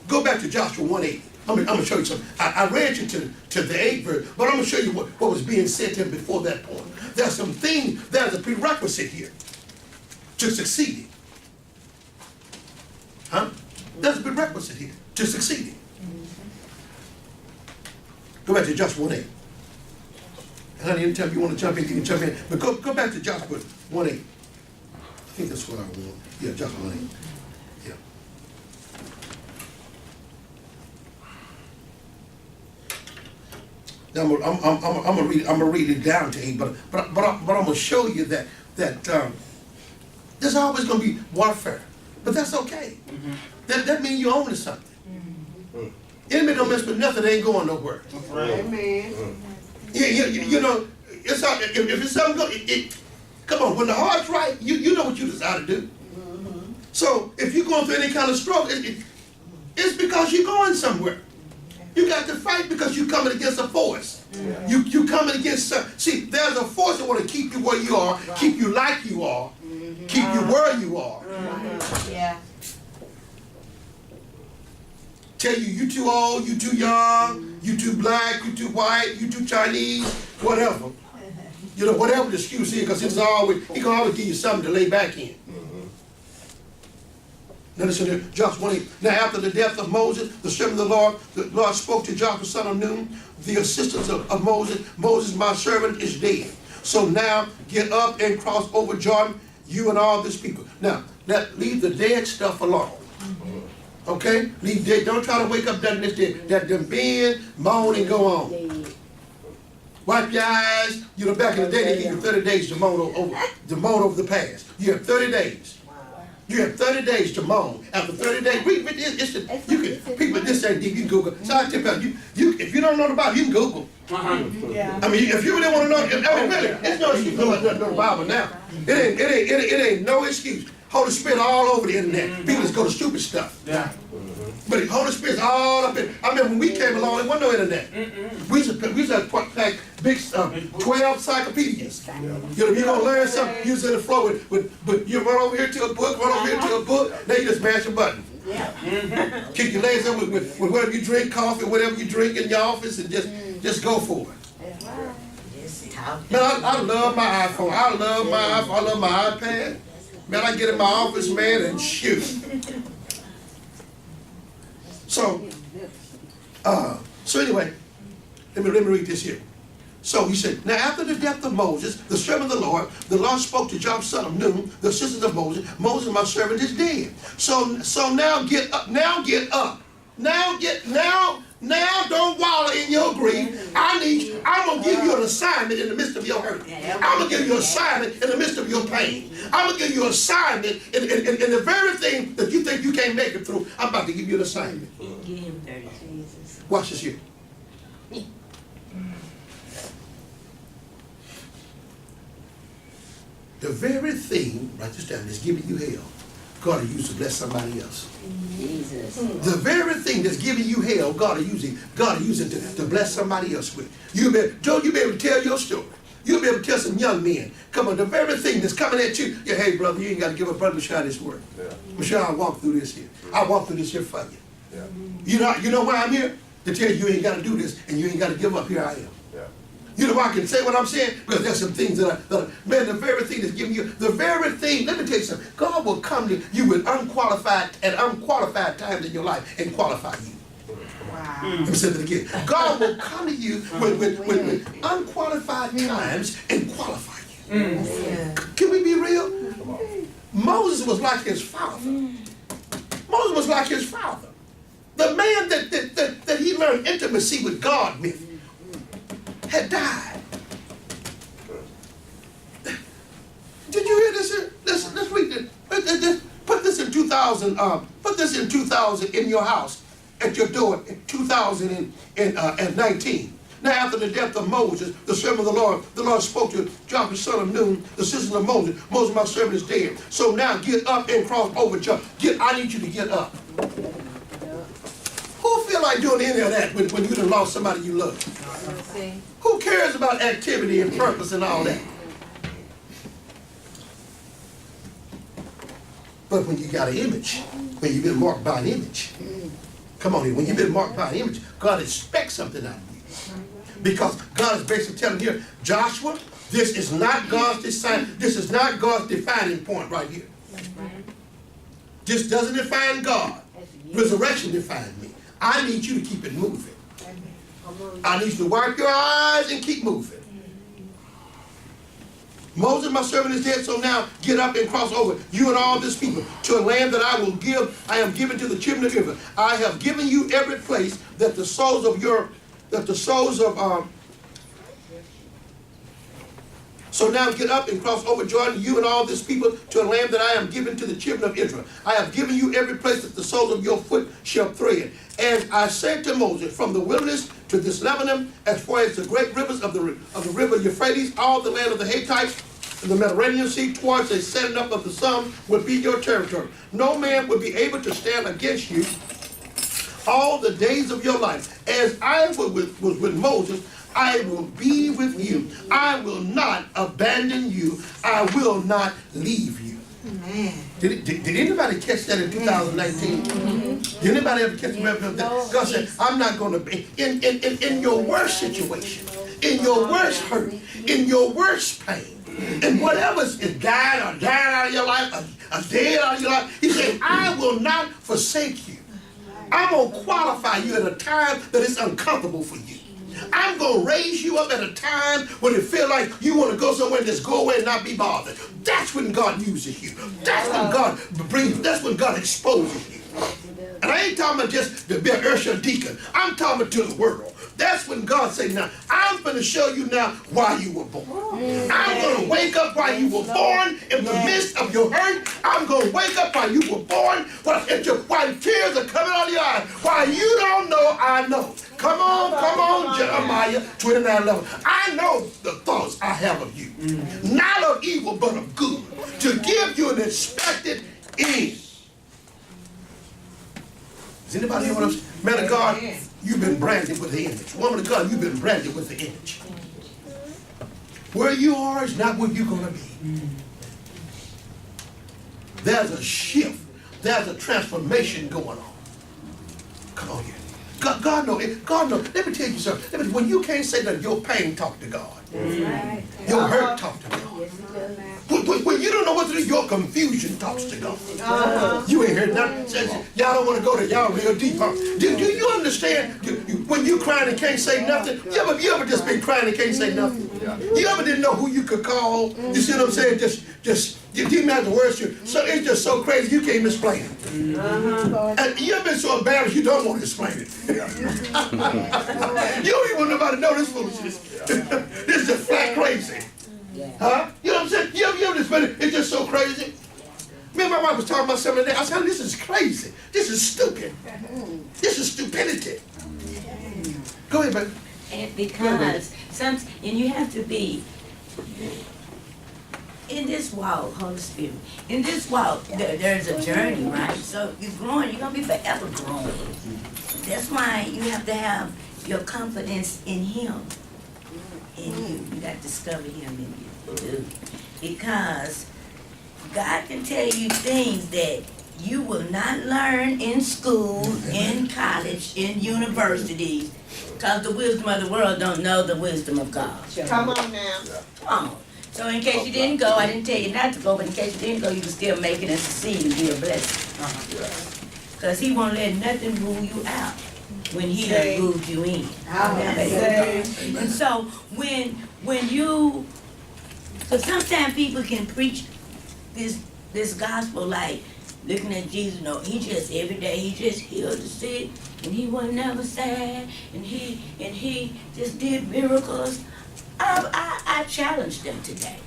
Go back to Joshua 1:8. I'm going to show you something. I read you to the 8th verse, but I'm going to show you what was being said to him before that point. There's some things, there's a prerequisite here to succeeding. Huh? There's a prerequisite here to succeeding. Go back to Joshua 1:8. Honey, anytime you want to jump in, you can jump in. But go back to Joshua 1:8. I think that's what I want. Yeah, Joshua 1:8. Yeah. Now I'm gonna read it down to 8, but I'm gonna show you that there's always gonna be warfare, but that's okay. That means you own something. Enemy don't mess with nothing, they ain't going nowhere. Amen. You know, it's all, if it's something good, come on, when the heart's right, you know what you decide to do. So if you're going through any kind of struggle, it's because you're going somewhere. You got to fight because you're coming against a force. You coming against, see, there's a force that want to keep you where you are, keep you like you are, keep you where you are. Yeah. Tell you too old, you too young, you too black, you too white, you too Chinese, whatever. You know, whatever the excuse is, because he can always give you something to lay back in. Now listen here, Joshua 1:8. Now after the death of Moses, the servant of the Lord spoke to Joshua son of Nun, the assistant of Moses. Moses, my servant, is dead. So now get up and cross over Jordan, you and all this people. Now, leave the dead stuff alone. Okay? Leave dead. Don't try to wake up that them bend, moan, and go on. Wipe your eyes. You know, back in the day, they give you 30 days to moan over the past. You have 30 days. You have 30 days to moan. After 30 days, people, this ain't deep, you can Google. So I tell you, if you don't know the Bible, you can Google. Yeah. I mean, if you really want to know, really, it's no excuse to know the Bible now. It ain't no excuse. Holy Spirit all over the internet. People just go to stupid stuff. Yeah. But the Holy Spirit's all up in. I remember when we came along, there wasn't no internet. We used to pack big 12 encyclopedias. You know, if you're gonna learn something, you was in the flow with you run over here to a book, run over here to a book. Now you just mash a button. Yeah. Kick your legs up with whatever you drink, coffee, whatever you drink in your office, and just go for it. Man, I love my iPhone. I love my iPad. Man, I get in my office, man, and shoot. So anyway, let me read this here. So he said, now after the death of Moses, the servant of the Lord spoke to Joshua son of Nun, the assistant of Moses. Moses, my servant, is dead. So now get up. Now get up. Now don't wallow in your grief. I'm going to give you an assignment in the midst of your hurt. I'm going to give you an assignment in the midst of your pain. I'm going to give you an assignment in the very thing that you think you can't make it through. I'm about to give you an assignment. Watch this here. The very thing, write this down, is giving you hell. God will use to bless somebody else. Jesus. The very thing that's giving you hell, God will use it to bless somebody else with. You'll be able to tell your story. You'll be able to tell some young men, come on, the very thing that's coming at you, yeah, hey brother, you ain't got to give up Brother Michelle this word. Yeah. Michelle, I walked through this here. I walked through this here for you. Yeah. You know why I'm here? To tell you ain't got to do this and you ain't got to give up. Here I am. Yeah. You know why I can say what I'm saying? Because there's some things that man, the very thing that's giving you, the very thing, let me tell you something. God will come to you with unqualified times in your life and qualify you. Wow. Let me say that again. God will come to you with unqualified times and qualify you. Yeah. Can we be real? Moses was like his father. Moses was like his father. The man that he learned intimacy with God with had died. Did you hear this? Let's read this. Put this in 2000. Put this in 2000 in your house at your door in 2019. Now after the death of Moses, the servant of the Lord spoke to Joshua, son of Nun, the assistant of Moses. Moses, my servant, is dead. So now get up and cross over Jordan. I need you to get up. Who feel like doing any of that when you done lost somebody you love? Who cares about activity and purpose and all that? But when you got an image, when you've been marked by an image, come on here, when you've been marked by an image, God expects something out of you. Because God is basically telling you, Joshua, this is not God's defining point right here. This doesn't define God. Resurrection defined me. I need you to keep it moving. I need you to wipe your eyes and keep moving. Moses, my servant, is dead, so now get up and cross over, you and all this people, to a land that I am giving to the children of Israel. I have given you every place that the soles of so now get up and cross over Jordan, you and all this people, to a land that I am giving to the children of Israel. I have given you every place that the soles of your foot shall tread. And I said to Moses, from the wilderness to this Lebanon, as far as the great rivers of the river Euphrates, all the land of the Hittites, the Mediterranean Sea, towards the setting up of the sun, will be your territory. No man will be able to stand against you all the days of your life. As I was with Moses, I will be with you. I will not abandon you. I will not leave you. Man. Did anybody catch that in 2019? Did anybody ever catch that? God said, I'm not going to be in your worst situation, in your worst hurt, in your worst pain, and whatever is died out of your life, or dead out of your life. He said, I will not forsake you. I'm going to qualify you at a time that is uncomfortable for you. I'm going to raise you up at a time when it feels like you want to go somewhere and just go away and not be bothered. That's when God uses you. That's when God exposes you. And I ain't talking about just to be an usher deacon. I'm talking about to the world. That's when God said, now, I'm going to show you now why you were born. I'm going to wake up while you were born in the midst of your hurt. I'm going to wake up while you were born, while tears are coming out of your eyes. While you don't know, I know. Come on, Jeremiah 29:11. I know the thoughts I have of you. Not of evil, but of good. To give you an expected end. Is anybody hear what I'm saying? Man of God, you've been branded with the image. Woman of God, you've been branded with the image. Where you are is not where you're going to be. There's a shift. There's a transformation going on. Come on here. God knows. Let me tell you something. When you can't say that, your pain talk to God. Right. Your hurt talk to God. When you don't know what to do, your confusion talks to God. You ain't heard nothing. Y'all don't want to go there. Y'all real deep. Huh? Do you understand? When you crying and can't say nothing, you ever just been crying and can't say nothing? You ever didn't know who you could call? You see what I'm saying? You didn't have to worship. So it's just so crazy you can't even explain it. And you ever been so embarrassed you don't want to explain it. You don't even want nobody to know this foolishness. This is just flat crazy. Huh? You know what I'm saying? You ever just been, it's just so crazy. Me and my wife was talking about something today. I said, this is crazy. This is stupid. This is stupidity. Go ahead, baby. And because and you have to be in this walk, Holy Spirit, in this walk, there's a journey, right? So you're growing, you're going to be forever growing. That's why you have to have your confidence in Him. In you. You got to discover Him in you, too. Because God can tell you things that you will not learn in school, in college, in universities, because the wisdom of the world don't know the wisdom of God. Come on now. Come on. So in case you didn't go, I didn't tell you not to go, but in case you didn't go, you can still make it and succeed and be a blessing. Because He won't let nothing rule you out when He done ruled you in. And so when you, because sometimes people can preach this gospel like, looking at Jesus, no, He just every day He just healed the sick, and He was never sad, and he just did miracles. I challenged them today,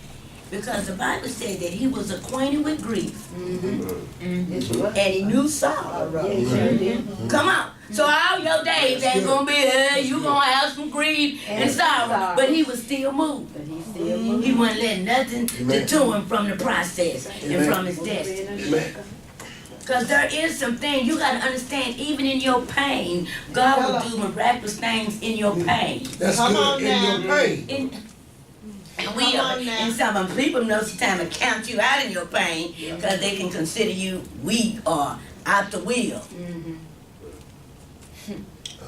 because the Bible said that He was acquainted with grief, and He knew sorrow. Come on. So all your days ain't gonna be you gonna have some grief and sorrow, but He was still moving. He wasn't letting nothing deter Him from the process and from His destiny. Because there is some things you got to understand, even in your pain, God will do miraculous things in your pain. That's good in your pain. And some of them people know sometimes to count you out in your pain because they can consider you weak or out the wheel.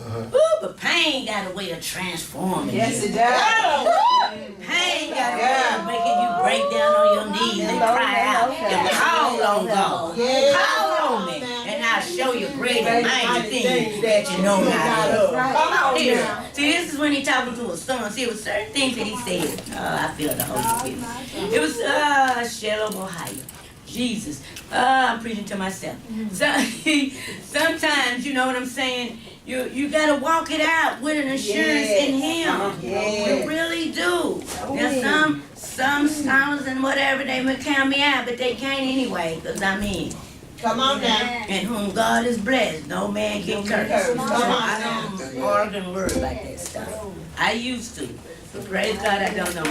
Ooh, but pain got a way of transforming you. It does. Pain got a way of making you break down on your knees and cry out and call on God. Call on me, and I'll show you great and mighty things that you know not of. Come on Here. now. See, this is when He talking to a son. See, it was certain things that He said. Oh, I feel the Holy Spirit. It was Shalom Ohio. Jesus. I'm preaching to myself. So, sometimes, you know what I'm saying, you gotta walk it out with an assurance in Him. You really do. Now some songs and whatever, they may count me out, but they can't anyway, because I'm in. Come on now. And whom God is blessed, no man can curse. So I don't argue words like that stuff. I used to. But praise God, I don't know.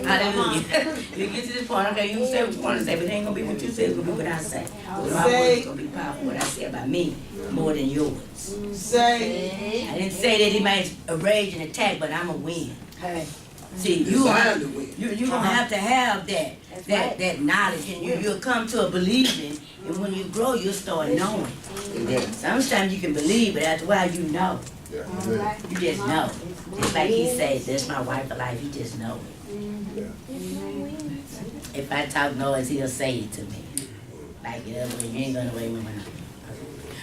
Hallelujah. You get to this point, okay, you say what you want to say, but it ain't going to be what you say, it's going to be what I say. But my words going to be powerful, what I say about me, more than yours. Say. I didn't say that He might rage and attack, but I'm a win. See, you're going to have to have that knowledge, and you'll come to a believing, and when you grow, you'll start knowing. Sometimes you can believe, but after a while, you know. You just know. It's like He says, that's my wife for life, He just know it. If I talk noise, He'll say it to me. Like, you ain't gonna wait with my mouth.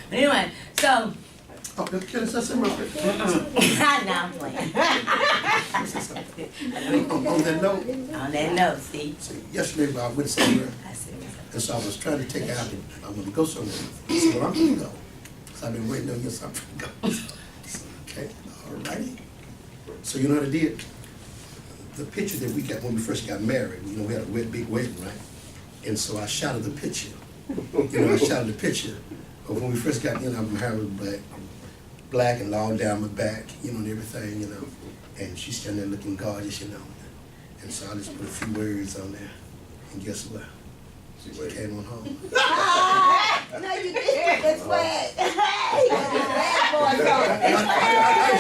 But anyway, so. Oh, can I say something real quick? Now I'm playing. On that note. On that note, see? Yesterday, I went somewhere, and so I was trying to take out, I want to go somewhere. I said, well, I'm going to go. So I've been waiting on you, so I'm trying to go. Okay, all righty. So you know what I did? The picture that we got when we first got married, you know, we had a big wedding, right? And so I shot the picture. You know, I shot the picture of when we first got, my hair was black and long down my back, and everything, And she's standing there looking gorgeous, And so I just put a few words on there. And guess what? She came on home. No, you didn't. That's what. I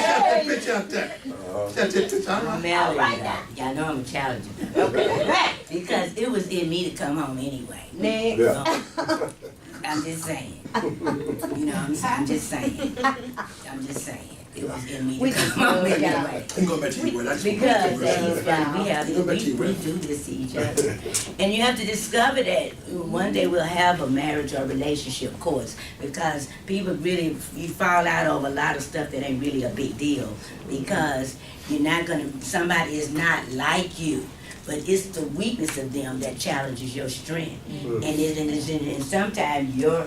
shot that picture out there. Shot that picture out I'm there. married. Y'all know I'm a challenger. Because it was in me to come home anyway. Next. I'm just saying. I'm just saying. I'm just saying. It was in me to come home anyway. I'm going back to you, Because we do this to each other. And you have to discover that one day we'll have a marriage or relationship course, because people really, you fall out over a lot of stuff that ain't really a big deal, because somebody is not like you. But it's the weakness of them that challenges your strength. And sometimes your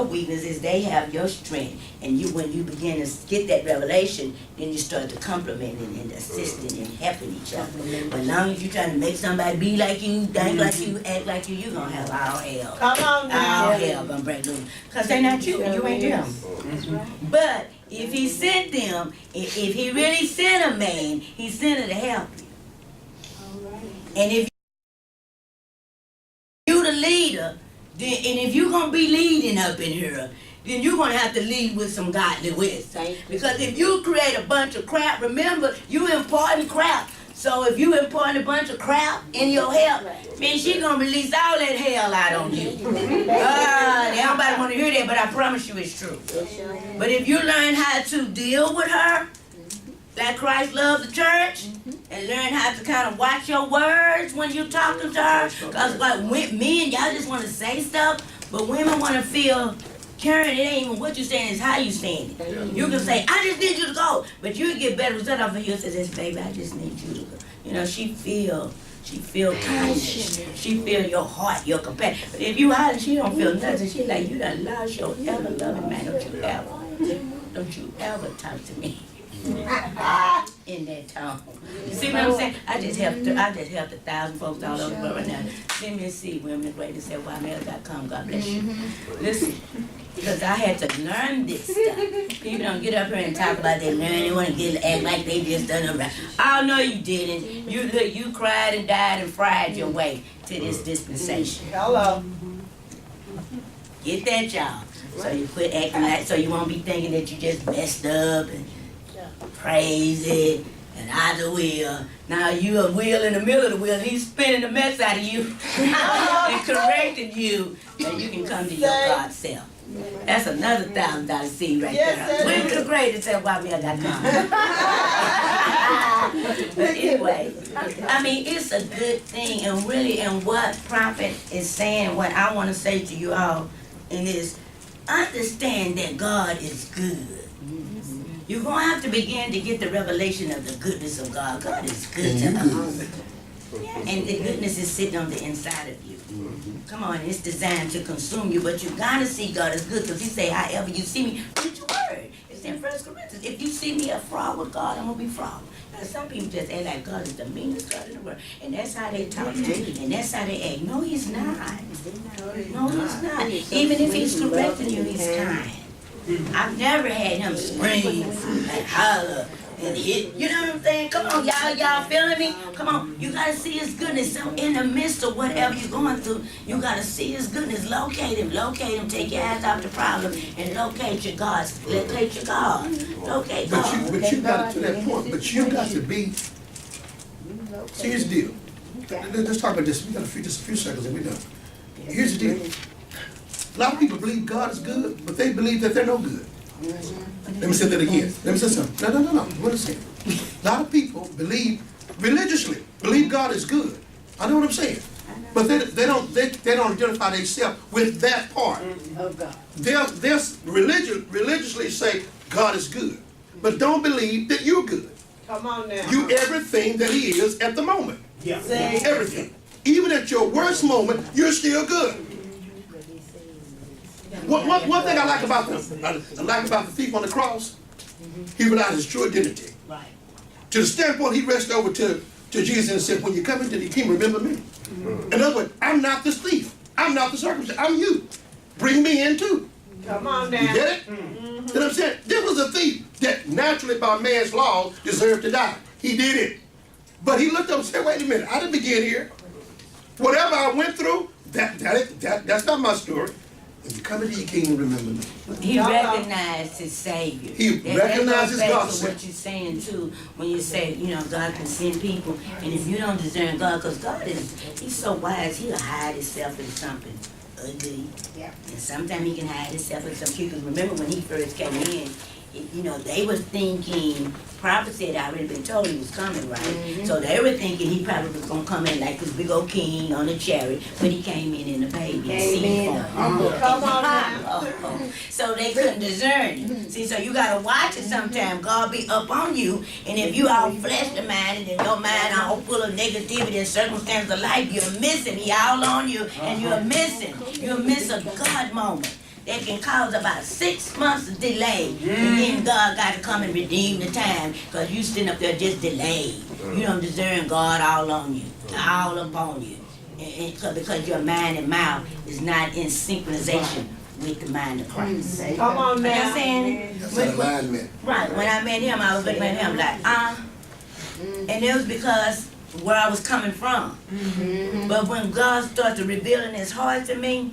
weakness is they have your strength. And when you begin to get that revelation, then you start to complimenting and assisting and helping each other. But as long as you're trying to make somebody be like you, think like you, act like you're going to have all hell. Come on now. All hell going to break loose. Because they're not you, and you ain't them. But if He sent them, if He really sent a man, He sent her to help you. And if leader, then, and if you're gonna be leading up in here, then you're gonna have to lead with some godly wisdom. Because if you create a bunch of crap, remember, you importing crap. So if you importing a bunch of crap in your health, man, she gonna release all that hell out on you. Nobody wanna hear that, but I promise you it's true. But if you learn how to deal with her, like Christ loved the church, and learn how to kind of watch your words when you're talking to her, because like men, y'all just want to say stuff, but women want to feel Karen, it ain't even what you saying, it's how you saying it. You can say, I just need you to go, but you get better result off of you and say, baby, I just need you to go. You know, she feel kindness. She feel your heart, your compassion. But if you holler, she don't feel nothing. She like, you done lost your ever loving man. Don't you ever talk to me in that tone. You see what I'm saying? I just helped 1,000 folks all over the world right now. Send me a seed, women great say ymail.com. God bless you. Listen, because I had to learn this stuff. People don't get up here and talk about they learn. They want to act like they just done it right. Oh no, you didn't. You cried and died and fried your way to this dispensation. Hello. Get that, y'all. So you quit acting like, so you won't be thinking that you just messed up and crazy and out the wheel. Now you a wheel in the middle of the wheel. He's spinning the mess out of you and correcting you, and you can come to your God self. That's another $1,000 seed right there. Women are great at ymail.com. But anyway, I mean, it's a good thing, and really, and what Prophet is saying, what I want to say to you all, and is understand that God is good. You're going to have to begin to get the revelation of the goodness of God. God is good to us. And the goodness is sitting on the inside of you. Come on, it's designed to consume you, but you got to see God as good, because he say, however you see me, read your word. It's in 1 Corinthians. If you see me a fraud with God, I'm going to be fraud. Now, some people just act like God is the meanest God in the world, and that's how they talk, and that's how they act. No, he's not. No, he's not. Even if he's correcting you, he's kind. I've never had him scream and holler and hit. You know what I'm saying? Come on, y'all feeling me? Come on, you gotta see his goodness. So in the midst of whatever you're going through, you gotta see his goodness. Locate him. Take your eyes off the problem and locate your God. Locate your God. Locate God. But you got to that point. But you got to be. See, here's the deal. Let's talk about this. We got just a few seconds and we're done. Here's the deal. A lot of people believe God is good, but they believe that they're no good. Let me say that again. Let me say something. No. What I'm saying. A lot of people religiously believe God is good. I know what I'm saying. But they don't identify themselves with that part. They'll religiously say God is good, but don't believe that you're good. Come on now. You everything that he is at the moment. Yeah. Everything. Even at your worst moment, you're still good. One thing I like about the thief on the cross, he realized his true identity. Right. To the standpoint, he reached over to Jesus and said, when you come into the kingdom, remember me. In other words, I'm not this thief. I'm not the circumstance. I'm you. Bring me in too. Come on now. You get it? You know what I'm saying? There was a thief that naturally by man's law deserved to die. He did it. But he looked up and said, wait a minute, I didn't begin here. Whatever I went through, that's not my story. When you come into your kingdom, remember me. He recognized his Savior. He recognizes God. What you're saying too, when you say, God can send people, and if you don't discern God, because God he's so wise, he'll hide himself in something ugly. Yeah. And sometimes he can hide himself in some people. Remember when he first came in, they was thinking, prophecy had already been told he was coming, right? So they were thinking he probably was going to come in like this big old king on a chariot, but he came in a baby in seed form. Come on now. So they couldn't discern it. See, so you got to watch it sometime. God be up on you, and if you all flesh-minded and your mind all full of negativity and circumstances of life, you're missing. He all on you, and you're missing. You'll miss a God moment. That can cause about 6 months of delay. And then God got to come and redeem the time, because you sitting up there just delayed. You don't discern God all on you, all upon you. Because your mind and mouth is not in synchronization with the mind of Christ. Come on now. You understand? That's an alignment. Right. When I met him, I was looking at him like, And it was because where I was coming from. But when God started revealing his heart to me,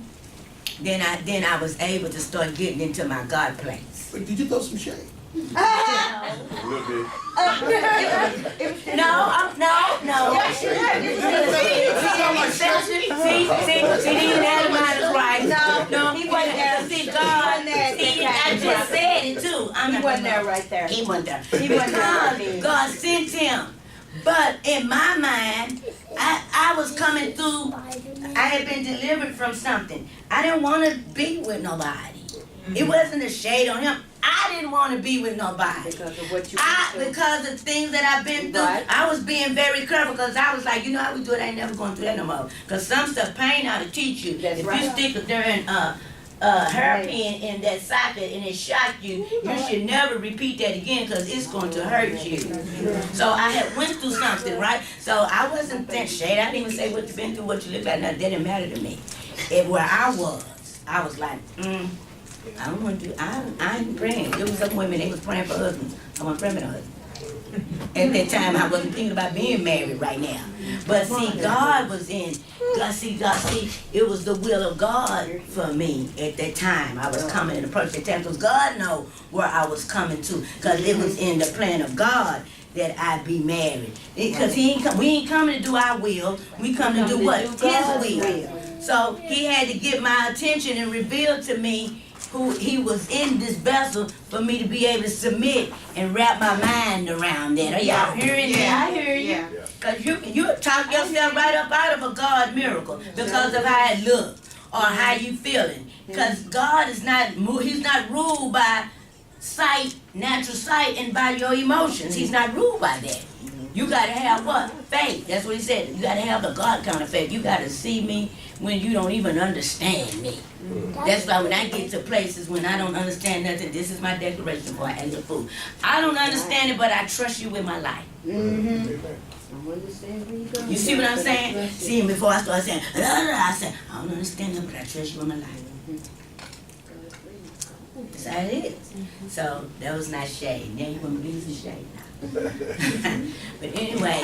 then I was able to start getting into my God place. But did you throw some shade? A little bit. No. See, you had mine right. No, he wasn't there. See, God, I just said it too. He wasn't there right there. He wasn't there. He wasn't there. God sent him. But in my mind, I was coming through, I had been delivered from something. I didn't want to be with nobody. It wasn't a shade on him. I didn't want to be with nobody. Because of what you Because of things that I've been through, Right. I was being very careful because I was like, you know how we do it, I ain't never going through that no more. Because some stuff pain ought to teach you. That's if right. you stick a darn hairpin in that socket and it shocked you, you should never repeat that again because it's going to hurt you. So I had went through something, right? So I wasn't that shade. I didn't even say what you've been through, what you look like. That didn't matter to me. And where I was like, I don't want to do, I ain't praying. There was some women, they was praying for husbands. I wasn't praying for no husband. At that time, I wasn't thinking about being married right now. But see, God was in, God, it was the will of God for me at that time. I was coming in the perfect time because God know where I was coming to because it was in the plan of God that I be married. Because we ain't coming to do our will. We come to do what? His will. So he had to get my attention and reveal to me who he was in this vessel for me to be able to submit and wrap my mind around that. Are y'all hearing that? I hear you. Because you talk yourself right up out of a God miracle because of how it looked or how you feeling. Because God is not, he's not ruled by sight, natural sight, and by your emotions. He's not ruled by that. You got to have what? Faith. That's what he said. You got to have the God kind of faith. You got to see me when you don't even understand me. That's why when I get to places when I don't understand nothing, this is my declaration before I ask the food. I don't understand it, but I trust you with my life. You see what I'm saying? See, before I start saying, I said, I don't understand it, but I trust you with my life. That's how it is. So that was not shade. Now you want me to use the shade now. But anyway,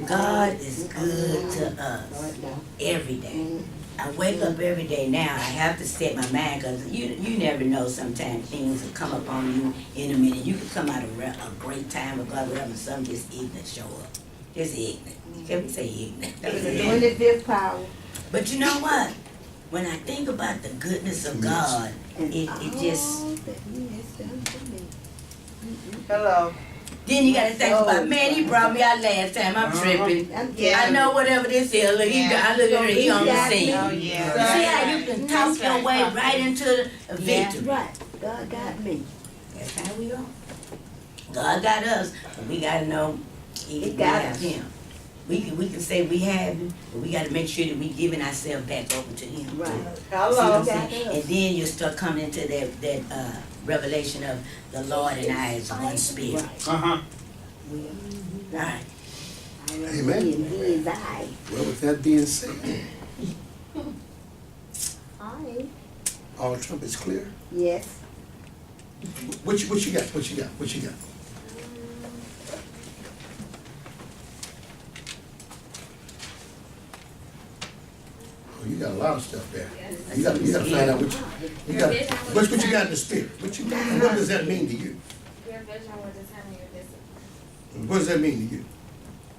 God is good to us every day. I wake up every day now. I have to set my mind because you never know sometimes things will come up on you in a minute. You could come out of a great time with God, whatever, some just ignorant show up. Just ignorant. Can we say ignorant? 25th power. But you know what? When I think about the goodness of God, it just... Hello. Then you gotta think about, man, he brought me out last time. I'm tripping. I know whatever this is. Look, I look at he on the scene. Oh, See yeah. how you can talk your way right into a victory. Right. God got me. That's how we are. God got us, but we gotta know we got have us. him. We can say we have him, but we gotta make sure that we giving ourselves back over to him. Right. See what Hello. I'm saying? And then you start coming into that revelation of the Lord and I as one spirit. Uh-huh. Right. Amen. He is I. Well, with that being said, I. all trumpets clear. Yes. What you got? What you got? What you got? Oh, you got a lot of stuff there. You got to find out what you got in the spirit. What you got? What does that mean to you? Your vision will determine your discipline. What does that mean to you?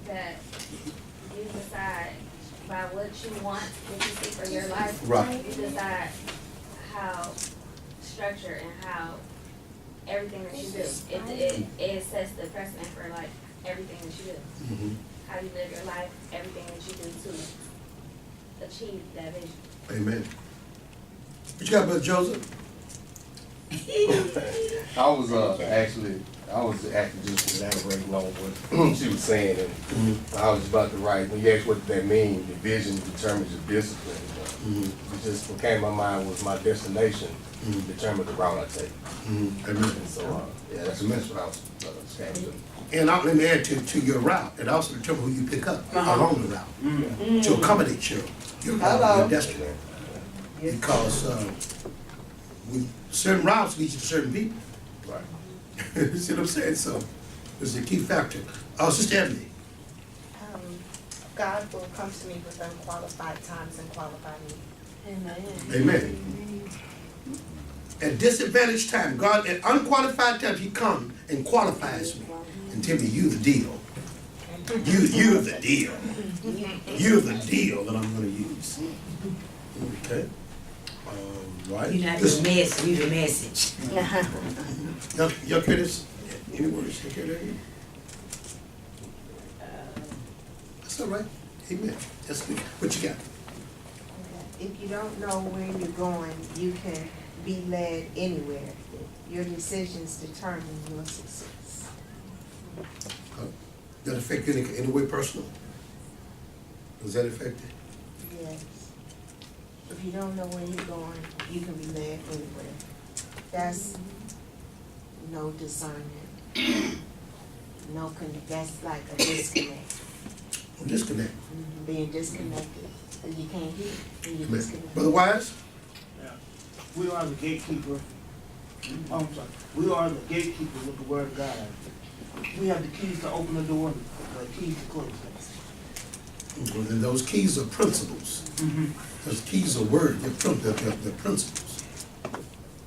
That you decide by what you want, what you see for your life. Right. You decide how structure and how everything that you do. It sets the precedent for like everything that you do. Mm-hmm. How you live your life, everything that you do to achieve that vision. Amen. What you got, Brother Joseph? I was actually just elaborating on what she was saying, and I was about to write. When you asked what that means, the vision determines your discipline. It just what came to my mind was my destination determined the route I take. Amen. And so, yeah, that's what I was saying. And let me add to your route, and also determine who you pick up along the route to accommodate your destiny. Because certain routes lead you to certain people. Right. You see what I'm saying? So it's a key factor. Oh, Sister Ebony. God will come to me with unqualified times and qualified me. Amen. At disadvantaged time, God, at unqualified times, He comes and qualifies me and tell me, you the deal. You're the deal. You're the deal that I'm going to use. Okay? Right. You're not the mess, you're the message. Y'all hear this? Any words? You hear that? That's all right. Amen. That's good. What you got? If you don't know where you're going, you can be led anywhere. Your decisions determine your success. Does that affect you in any way personal? Does that affect it? Yes. If you don't know where you're going, you can be led anywhere. That's no discernment. That's like a disconnect. Disconnect. Being disconnected. You can't hear, and you're disconnected. Brother Wise? Yeah. We are the gatekeeper. Oh, I'm sorry. We are the gatekeeper with the word of God. We have the keys to open the door and the keys to close things. Well, then those keys are principles. Those keys are word. They're principles.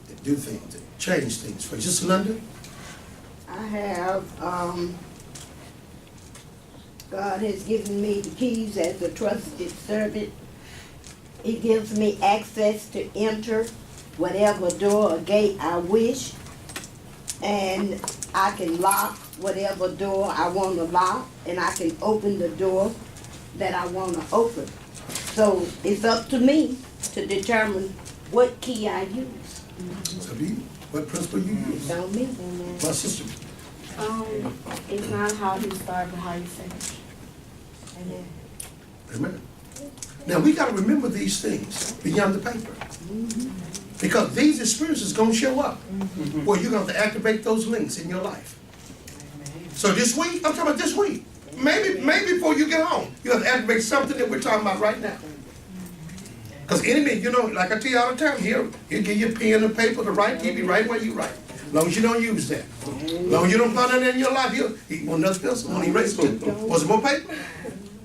They do things. They change things. For just London? I have, God has given me the keys as a trusted servant. He gives me access to enter whatever door or gate I wish. And I can lock whatever door I want to lock, and I can open the door that I want to open. So it's up to me to determine what key I use. So do you? What principle you use? It's on me. My sister. It's not how you start, but how you finish. Amen. Amen. Now we got to remember these things beyond the paper. Because these experiences going to show up. Well, you're going to have to activate those links in your life. So this week, I'm talking about this week. Maybe before you get home, you have to activate something that we're talking about right now. Because enemy, you know, like I tell you all the time, he'll give you a pen and paper to write, he'll be right where you write. As long as you don't use that. As long as you don't find that in your life, he want another pencil, want erase it. Want some more paper?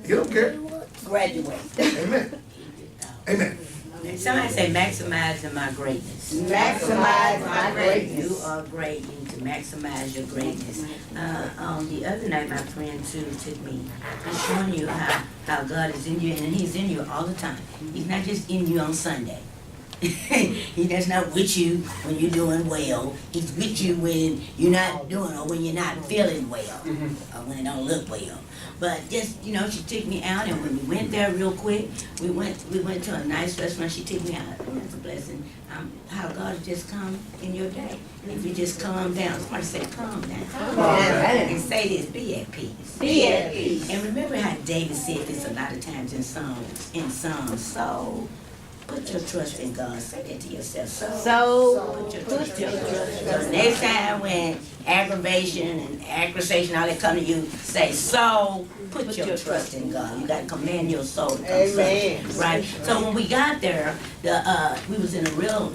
He don't care. Graduate. Amen. Amen. Somebody say maximizing my greatness. Maximize my greatness. You are great. You need to maximize your greatness. The other night, my friend too took me. He's showing you how God is in you, and He's in you all the time. He's not just in you on Sunday. He does not with you when you're doing well. He's with you when you're not doing or when you're not feeling well or when it don't look well. But just, you know, she took me out, and when we went there real quick, we went to a nice restaurant. She took me out. That's a blessing. How God just come in your day. If you just calm down. Somebody say, calm down. And say this, be at peace. Be at peace. And remember how David said this a lot of times in Psalms. So put your trust in God. Say that to yourself. So Put your trust in God. So next time when aggravation and accusation, all that come to you, say, so put your trust in God. You got to command your soul to come. Amen. Right? So when we got there, we was in a real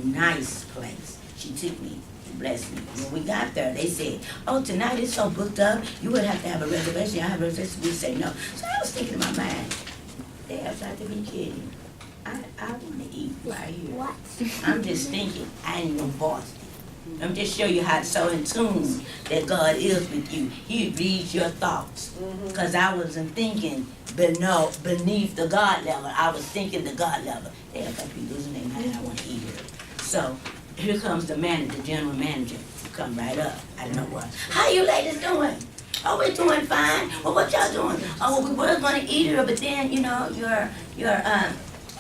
nice place. She took me. Bless me. When we got there, they said, oh, tonight it's so booked up, you would have to have a reservation. I have a reservation. We say no. So I was thinking in my mind, they have got to be kidding. I want to eat right here. What? I'm just thinking, I ain't even forced it. I'm just show you how it's so in tune that God is with you. He reads your thoughts. Because I wasn't thinking beneath the God level. I was thinking the God level. They have got to be losing their mind. I want to eat here. So here comes the manager, the general manager. Come right up. I don't know what. How you ladies doing? Oh, we're doing fine. Well, what y'all doing? Oh, well, we were going to eat here, but then, you know, your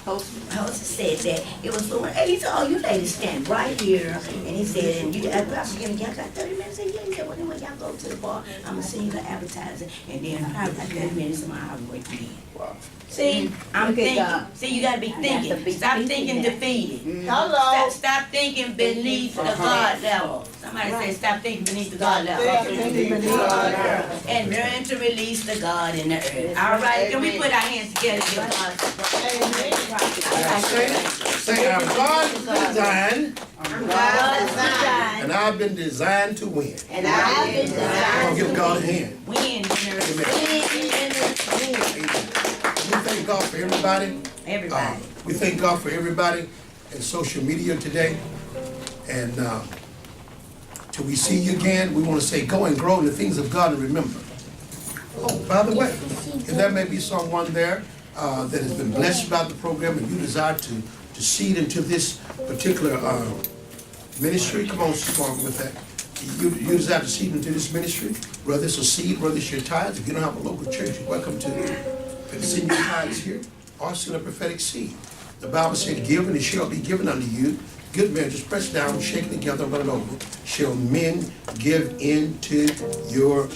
host said that it was fluent. Hey, he said, oh, you ladies stand right here. And he said, and you, I said, y'all got 30 minutes? He said, well, then when y'all go to the bar, I'm going to send you the advertising. And then probably like 30 minutes, tomorrow I'll work you in. Wow. See, I'm Look at thinking. God. See, you got to be thinking. Stop thinking defeated. Hello. Stop thinking beneath the God level. Somebody say, stop thinking beneath the God level. And learn to release the God in the earth. All right, can we put our hands together? Say, I'm God's design, God's design. and I've been designed to win. And I've been Come on, designed give God a hand. Win, Amen. to win. thank God for everybody. Everybody. We thank God for everybody in social media today. And till we see you again, we want to say, go and grow in the things of God and remember. Oh, by the way, if there may be someone there that has been blessed by the program and you desire to seed into this particular ministry, come on, Mark, with that. You desire to seed into this ministry, whether it's a seed, whether it's your tithes. If you don't have a local church, you're welcome to send your tithes here or send a prophetic seed. The Bible said, give and it shall be given unto you. Good measures, pressed down, shaken together, and run over. Shall men give into your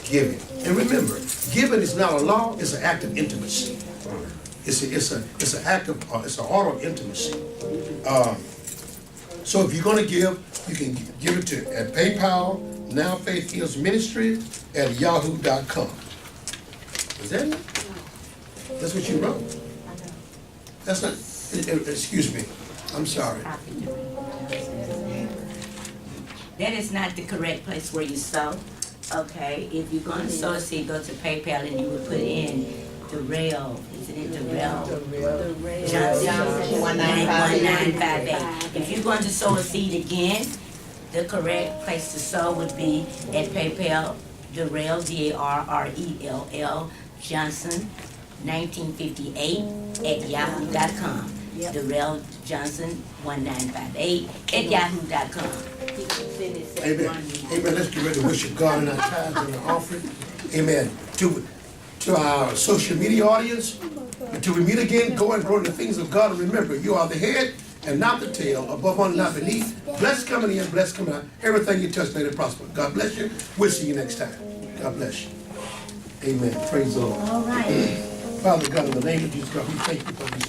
giving? And remember, giving is not a law; it's an act of intimacy. It's an act of it's an order of intimacy. So if you're going to give, you can give it to at PayPal, nowfaithisministries at yahoo.com. Is that it? That's what you wrote. That's not. Excuse me. I'm sorry. That is not the correct place where you sow. Okay, if you're going to sow a seed, go to PayPal and you would put in Darrell. Isn't it Darrell? Johnson 1958. If you're going to sow a seed again, the correct place to sow would be at PayPal, Darrell Darrell Johnson 1958 at yahoo.com. Darrell Johnson 1958 at yahoo.com. Amen. Amen. Let's get ready to worship God in our tithes and our offering. Amen. To our social media audience, until we meet again, go and grow in the things of God. And remember, you are the head and not the tail, above only not beneath. Blessed coming in, blessed coming out. Everything you touch, let it prosper. God bless you. We'll see you next time. God bless you. Amen. Praise the Lord. All right. Father God, in the name of Jesus, God, we thank you for these.